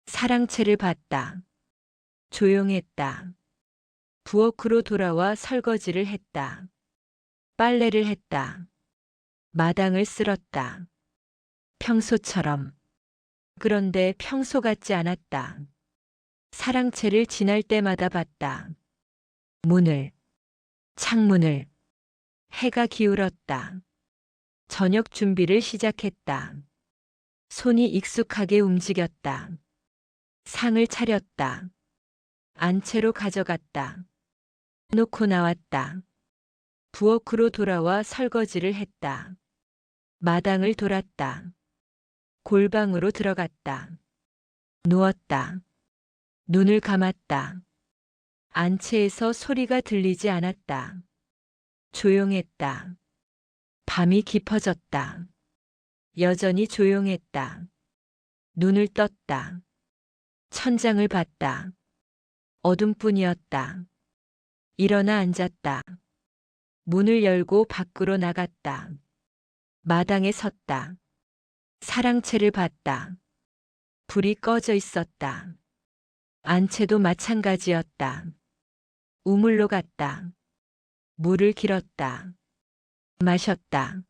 사랑채를 봤다. 조용했다. 부엌으로 돌아와 설거지를 했다. 빨래를 했다. 마당을 쓸었다. 평소처럼. 그런데 평소 같지 않았다. 사랑채를 지날 때마다 봤다. 문을, 창문을. 해가 기울었다. 저녁 준비를 시작했다. 손이 익숙하게 움직였다. 상을 차렸다. 안채로 가져갔다. 놓고 나왔다. 부엌으로 돌아와 설거지를 했다. 마당을 돌았다. 골방으로 들어갔다. 누웠다. 눈을 감았다. 안채에서 소리가 들리지 않았다. 조용했다. 밤이 깊어졌다. 여전히 조용했다. 눈을 떴다. 천장을 봤다. 어둠뿐이었다. 일어나 앉았다. 문을 열고 밖으로 나갔다. 마당에 섰다. 사랑채를 봤다. 불이 꺼져 있었다. 안채도 마찬가지였다. 우물로 갔다. 물을 길었다. 마셨다.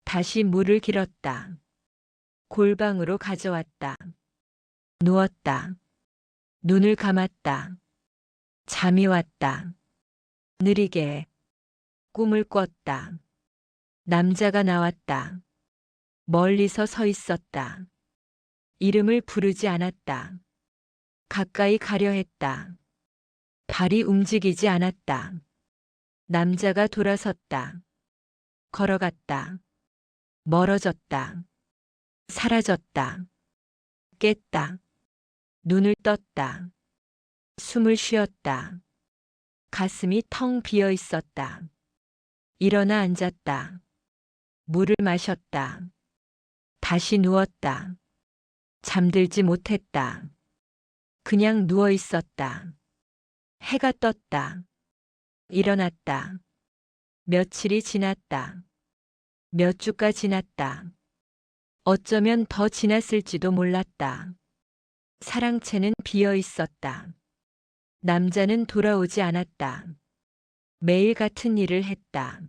다시 물을 길었다. 골방으로 가져왔다. 누웠다. 눈을 감았다. 잠이 왔다. 느리게 꿈을 꿨다. 남자가 나왔다. 멀리서 서 있었다. 이름을 부르지 않았다. 가까이 가려 했다. 발이 움직이지 않았다. 남자가 돌아섰다. 걸어갔다. 멀어졌다. 사라졌다. 깼다. 눈을 떴다. 숨을 쉬었다. 가슴이 텅 비어 있었다. 일어나 앉았다. 물을 마셨다. 다시 누웠다. 잠들지 못했다. 그냥 누워 있었다. 해가 떴다. 일어났다. 며칠이 지났다. 몇 주가 지났다. 어쩌면 더 지났을지도 몰랐다. 사랑채는 비어 있었다. 남자는 돌아오지 않았다. 매일 같은 일을 했다.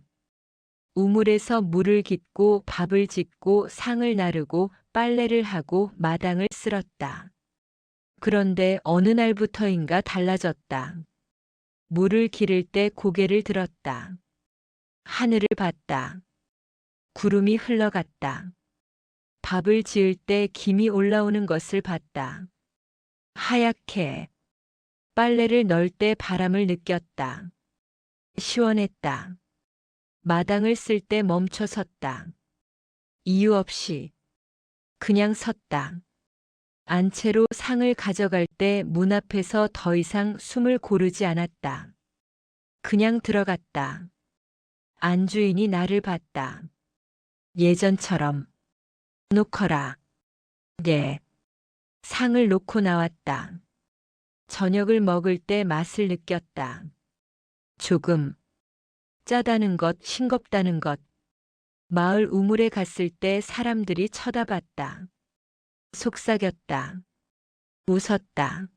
우물에서 물을 깃고 밥을 짓고 상을 나르고 빨래를 하고 마당을 쓸었다. 그런데 어느 날부터인가 달라졌다. 물을 기를 때 고개를 들었다. 하늘을 봤다. 구름이 흘러갔다. 밥을 지을 때 김이 올라오는 것을 봤다. 하얗게. 빨래를 널 때 바람을 느꼈다. 시원했다. 마당을 쓸 때 멈춰 섰다. 이유 없이. 그냥 섰다. 안채로 상을 가져갈 때 문 앞에서 더 이상 숨을 고르지 않았다. 그냥 들어갔다. 안주인이 나를 봤다. 예전처럼. 놓거라. 네. 상을 놓고 나왔다. 저녁을 먹을 때 맛을 느꼈다. 조금. 짜다는 것, 싱겁다는 것. 마을 우물에 갔을 때 사람들이 쳐다봤다. 속삭였다. 웃었다.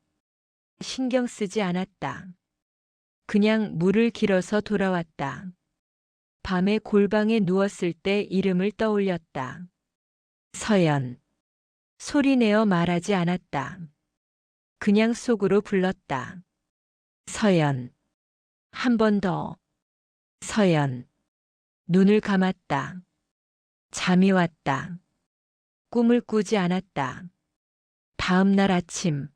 신경 쓰지 않았다. 그냥 물을 길어서 돌아왔다. 밤에 골방에 누웠을 때 이름을 떠올렸다. 서연. 소리내어 말하지 않았다. 그냥 속으로 불렀다. 서연. 한 번 더. 서연. 눈을 감았다. 잠이 왔다. 꿈을 꾸지 않았다. 다음 날 아침.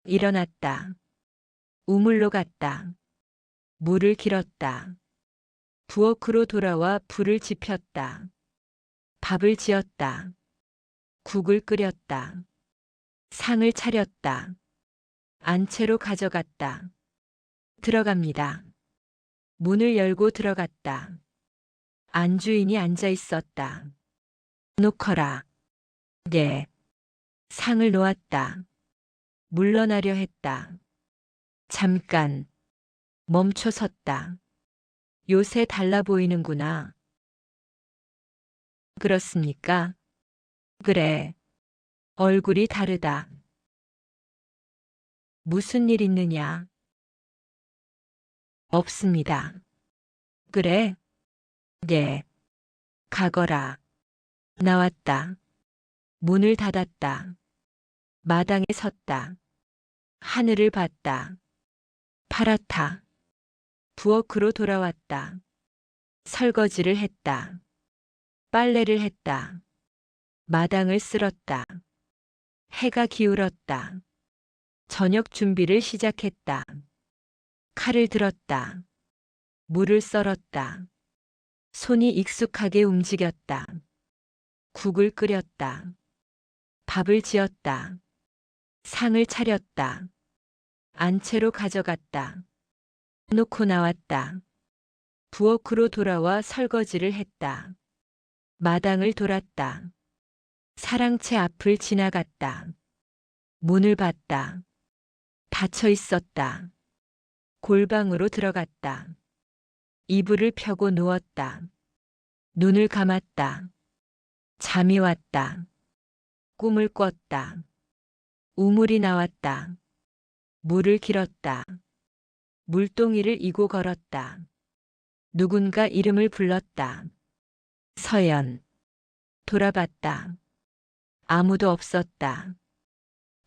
일어났다. 우물로 갔다. 물을 길었다. 부엌으로 돌아와 불을 지폈다. 밥을 지었다. 국을 끓였다. 상을 차렸다. 안채로 가져갔다. 들어갑니다. 문을 열고 들어갔다. 안주인이 앉아 있었다. 놓거라. 네. 상을 놓았다. 물러나려 했다. 잠깐. 멈춰 섰다. 요새 달라 보이는구나. 그렇습니까? 그래. 얼굴이 다르다. 무슨 일 있느냐? 없습니다. 그래? 네. 가거라. 나왔다. 문을 닫았다. 마당에 섰다. 하늘을 봤다. 파랗다. 부엌으로 돌아왔다. 설거지를 했다. 빨래를 했다. 마당을 쓸었다. 해가 기울었다. 저녁 준비를 시작했다. 칼을 들었다. 물을 썰었다. 손이 익숙하게 움직였다. 국을 끓였다. 밥을 지었다. 상을 차렸다. 안채로 가져갔다. 놓고 나왔다. 부엌으로 돌아와 설거지를 했다. 마당을 돌았다. 사랑채 앞을 지나갔다. 문을 봤다. 닫혀 있었다. 골방으로 들어갔다. 이불을 펴고 누웠다. 눈을 감았다. 잠이 왔다. 꿈을 꿨다. 우물이 나왔다. 물을 길었다. 물동이를 이고 걸었다. 누군가 이름을 불렀다. 서연. 돌아봤다. 아무도 없었다.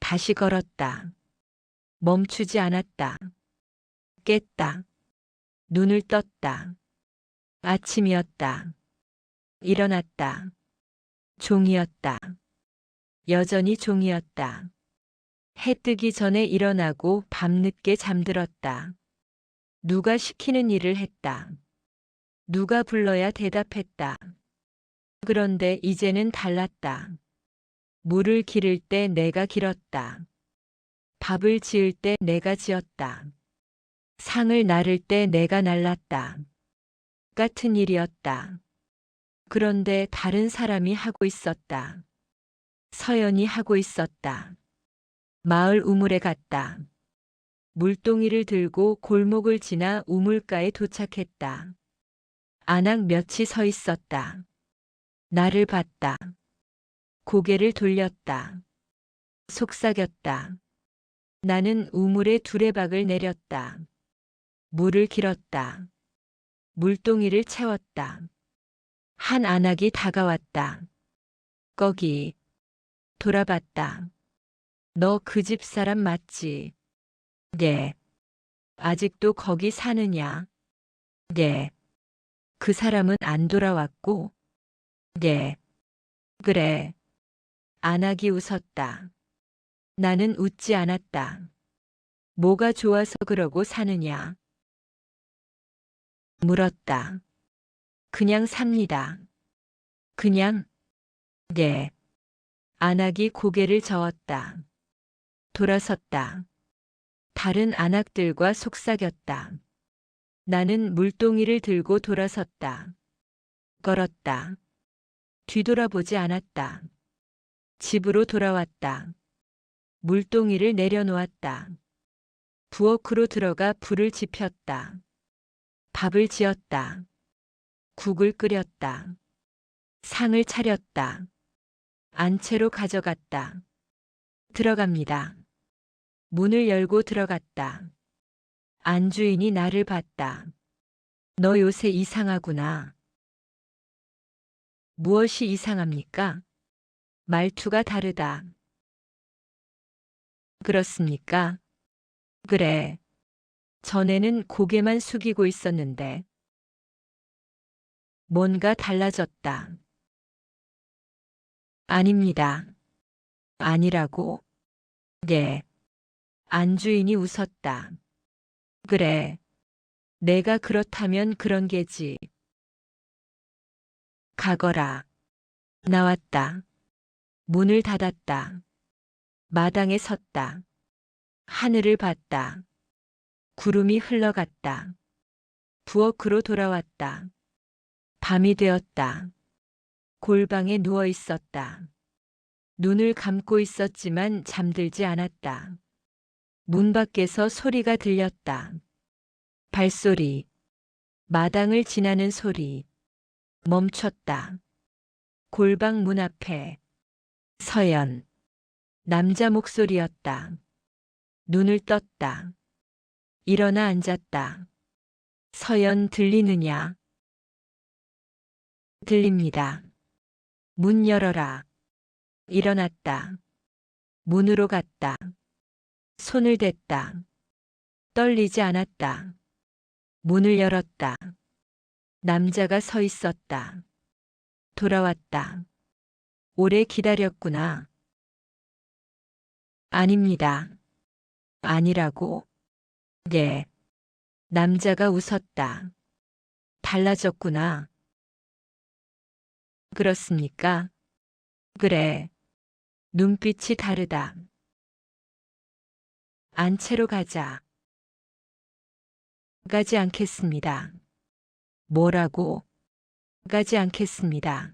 다시 걸었다. 멈추지 않았다. 깼다. 눈을 떴다. 아침이었다. 일어났다. 종이었다. 여전히 종이었다. 해 뜨기 전에 일어나고 밤늦게 잠들었다. 누가 시키는 일을 했다. 누가 불러야 대답했다. 그런데 이제는 달랐다. 물을 기를 때 내가 길었다. 밥을 지을 때 내가 지었다. 상을 나를 때 내가 날랐다. 같은 일이었다. 그런데 다른 사람이 하고 있었다. 서연이 하고 있었다. 마을 우물에 갔다. 물동이를 들고 골목을 지나 우물가에 도착했다. 안악 몇이 서 있었다. 나를 봤다. 고개를 돌렸다. 속삭였다. 나는 우물에 두레박을 내렸다. 물을 길었다. 물동이를 채웠다. 한 안악이 다가왔다. 거기. 돌아봤다. 너 그 집 사람 맞지? 네. 아직도 거기 사느냐? 네. 그 사람은 안 돌아왔고? 네. 그래. 안악이 웃었다. 나는 웃지 않았다. 뭐가 좋아서 그러고 사느냐? 물었다. 그냥 삽니다. 그냥? 네. 안악이 고개를 저었다. 돌아섰다. 다른 안악들과 속삭였다. 나는 물동이를 들고 돌아섰다. 걸었다. 뒤돌아보지 않았다. 집으로 돌아왔다. 물동이를 내려놓았다. 부엌으로 들어가 불을 지폈다. 밥을 지었다. 국을 끓였다. 상을 차렸다. 안채로 가져갔다. 들어갑니다. 문을 열고 들어갔다. 안주인이 나를 봤다. 너 요새 이상하구나. 무엇이 이상합니까? 말투가 다르다. 그렇습니까? 그래. 전에는 고개만 숙이고 있었는데. 뭔가 달라졌다. 아닙니다. 아니라고? 네. 안주인이 웃었다. 그래. 내가 그렇다면 그런 게지. 가거라. 나왔다. 문을 닫았다. 마당에 섰다. 하늘을 봤다. 구름이 흘러갔다. 부엌으로 돌아왔다. 밤이 되었다. 골방에 누워 있었다. 눈을 감고 있었지만 잠들지 않았다. 문 밖에서 소리가 들렸다. 발소리. 마당을 지나는 소리. 멈췄다. 골방 문 앞에. 서연. 남자 목소리였다. 눈을 떴다. 일어나 앉았다. 서연 들리느냐? 들립니다. 문 열어라. 일어났다. 문으로 갔다. 손을 댔다. 떨리지 않았다. 문을 열었다. 남자가 서 있었다. 돌아왔다. 오래 기다렸구나. 아닙니다. 아니라고? 네. 남자가 웃었다. 달라졌구나. 그렇습니까? 그래. 눈빛이 다르다. 안채로 가자. 가지 않겠습니다. 뭐라고? 가지 않겠습니다.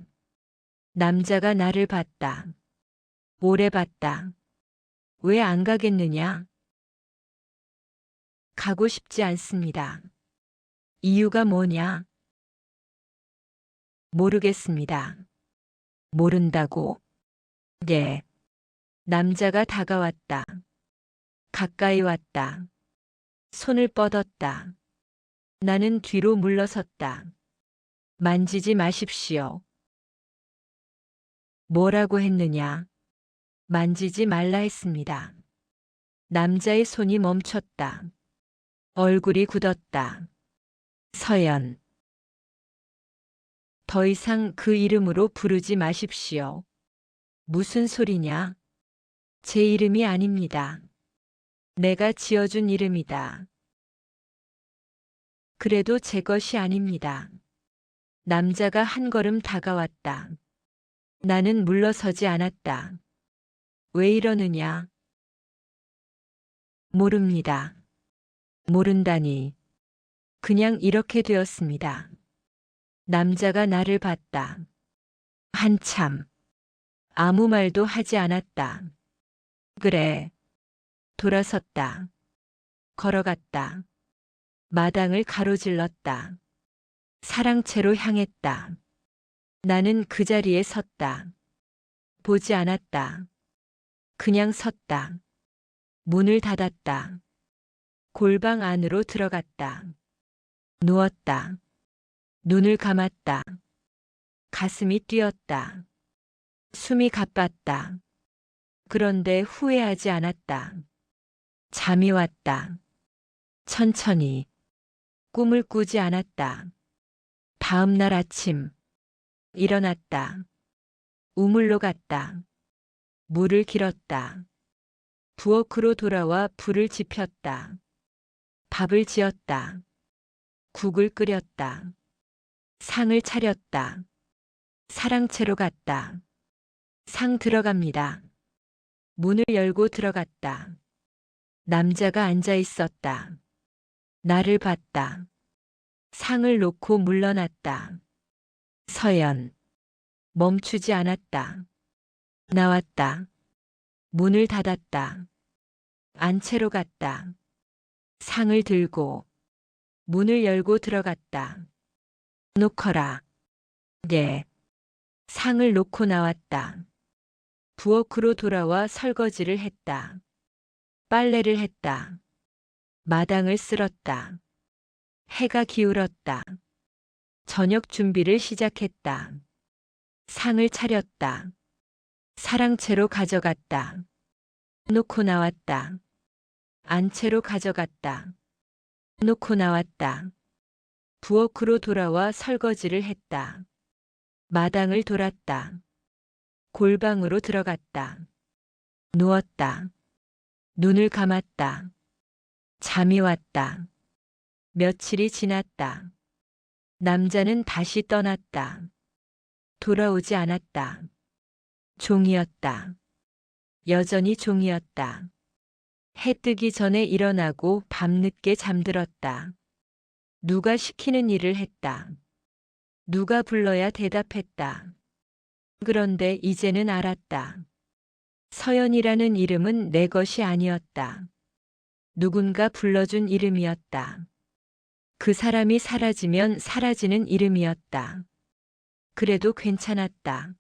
남자가 나를 봤다. 오래 봤다. 왜 안 가겠느냐? 가고 싶지 않습니다. 이유가 뭐냐? 모르겠습니다. 모른다고? 네. 남자가 다가왔다. 가까이 왔다. 손을 뻗었다. 나는 뒤로 물러섰다. 만지지 마십시오. 뭐라고 했느냐? 만지지 말라 했습니다. 남자의 손이 멈췄다. 얼굴이 굳었다. 서연. 더 이상 그 이름으로 부르지 마십시오. 무슨 소리냐? 제 이름이 아닙니다. 내가 지어준 이름이다. 그래도 제 것이 아닙니다. 남자가 한 걸음 다가왔다. 나는 물러서지 않았다. 왜 이러느냐? 모릅니다. 모른다니. 그냥 이렇게 되었습니다. 남자가 나를 봤다. 한참. 아무 말도 하지 않았다. 그래. 돌아섰다. 걸어갔다. 마당을 가로질렀다. 사랑채로 향했다. 나는 그 자리에 섰다. 보지 않았다. 그냥 섰다. 문을 닫았다. 골방 안으로 들어갔다. 누웠다. 눈을 감았다. 가슴이 뛰었다. 숨이 가빴다. 그런데 후회하지 않았다. 잠이 왔다. 천천히. 꿈을 꾸지 않았다. 다음 날 아침. 일어났다. 우물로 갔다. 물을 길었다. 부엌으로 돌아와 불을 지폈다. 밥을 지었다. 국을 끓였다. 상을 차렸다. 사랑채로 갔다. 상 들어갑니다. 문을 열고 들어갔다. 남자가 앉아 있었다. 나를 봤다. 상을 놓고 물러났다. 서연. 멈추지 않았다. 나왔다. 문을 닫았다. 안채로 갔다. 상을 들고 문을 열고 들어갔다. 놓거라. 네. 상을 놓고 나왔다. 부엌으로 돌아와 설거지를 했다. 빨래를 했다. 마당을 쓸었다. 해가 기울었다. 저녁 준비를 시작했다. 상을 차렸다. 사랑채로 가져갔다. 놓고 나왔다. 안채로 가져갔다. 놓고 나왔다. 부엌으로 돌아와 설거지를 했다. 마당을 돌았다. 골방으로 들어갔다. 누웠다. 눈을 감았다. 잠이 왔다. 며칠이 지났다. 남자는 다시 떠났다. 돌아오지 않았다. 종이었다. 여전히 종이었다. 해 뜨기 전에 일어나고 밤늦게 잠들었다. 누가 시키는 일을 했다. 누가 불러야 대답했다. 그런데 이제는 알았다. 서연이라는 이름은 내 것이 아니었다. 누군가 불러준 이름이었다. 그 사람이 사라지면 사라지는 이름이었다. 그래도 괜찮았다.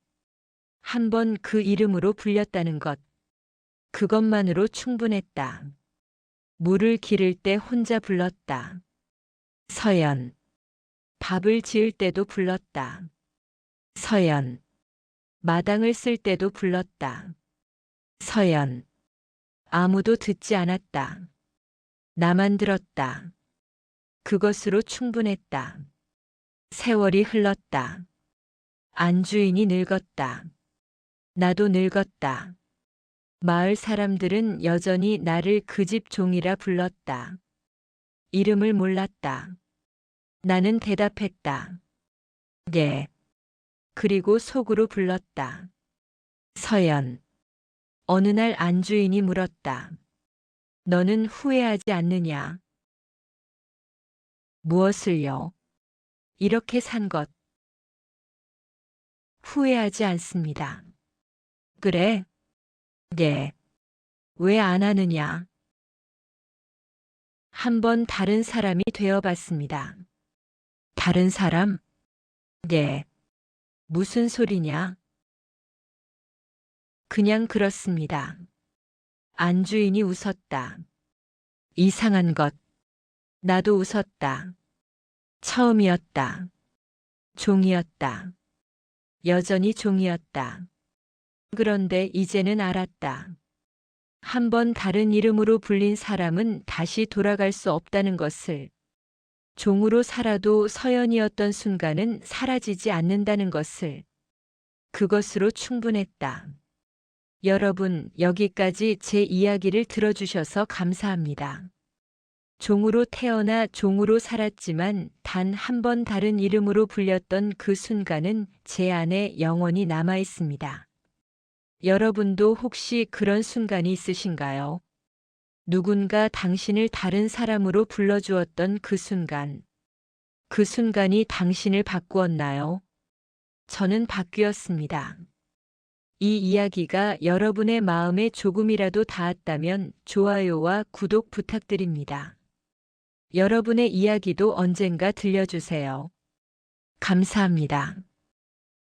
한번 그 이름으로 불렸다는 것. 그것만으로 충분했다. 물을 기를 때 혼자 불렀다. 서연. 밥을 지을 때도 불렀다. 서연. 마당을 쓸 때도 불렀다. 서연. 아무도 듣지 않았다. 나만 들었다. 그것으로 충분했다. 세월이 흘렀다. 안주인이 늙었다. 나도 늙었다. 마을 사람들은 여전히 나를 그 집 종이라 불렀다. 이름을 몰랐다. 나는 대답했다. 네. 그리고 속으로 불렀다. 서연. 어느 날 안주인이 물었다. 너는 후회하지 않느냐? 무엇을요? 이렇게 산 것. 후회하지 않습니다. 그래? 네. 왜 안 하느냐? 한번 다른 사람이 되어봤습니다. 다른 사람? 네. 무슨 소리냐? 그냥 그렇습니다. 안주인이 웃었다. 이상한 것. 나도 웃었다. 처음이었다. 종이었다. 여전히 종이었다. 그런데 이제는 알았다. 한번 다른 이름으로 불린 사람은 다시 돌아갈 수 없다는 것을. 종으로 살아도 서연이었던 순간은 사라지지 않는다는 것을. 그것으로 충분했다. 여러분, 여기까지 제 이야기를 들어주셔서 감사합니다. 종으로 태어나 종으로 살았지만 단 한 번 다른 이름으로 불렸던 그 순간은 제 안에 영원히 남아 있습니다. 여러분도 혹시 그런 순간이 있으신가요? 누군가 당신을 다른 사람으로 불러주었던 그 순간. 그 순간이 당신을 바꾸었나요? 저는 바뀌었습니다. 이 이야기가 여러분의 마음에 조금이라도 닿았다면 좋아요와 구독 부탁드립니다. 여러분의 이야기도 언젠가 들려주세요. 감사합니다.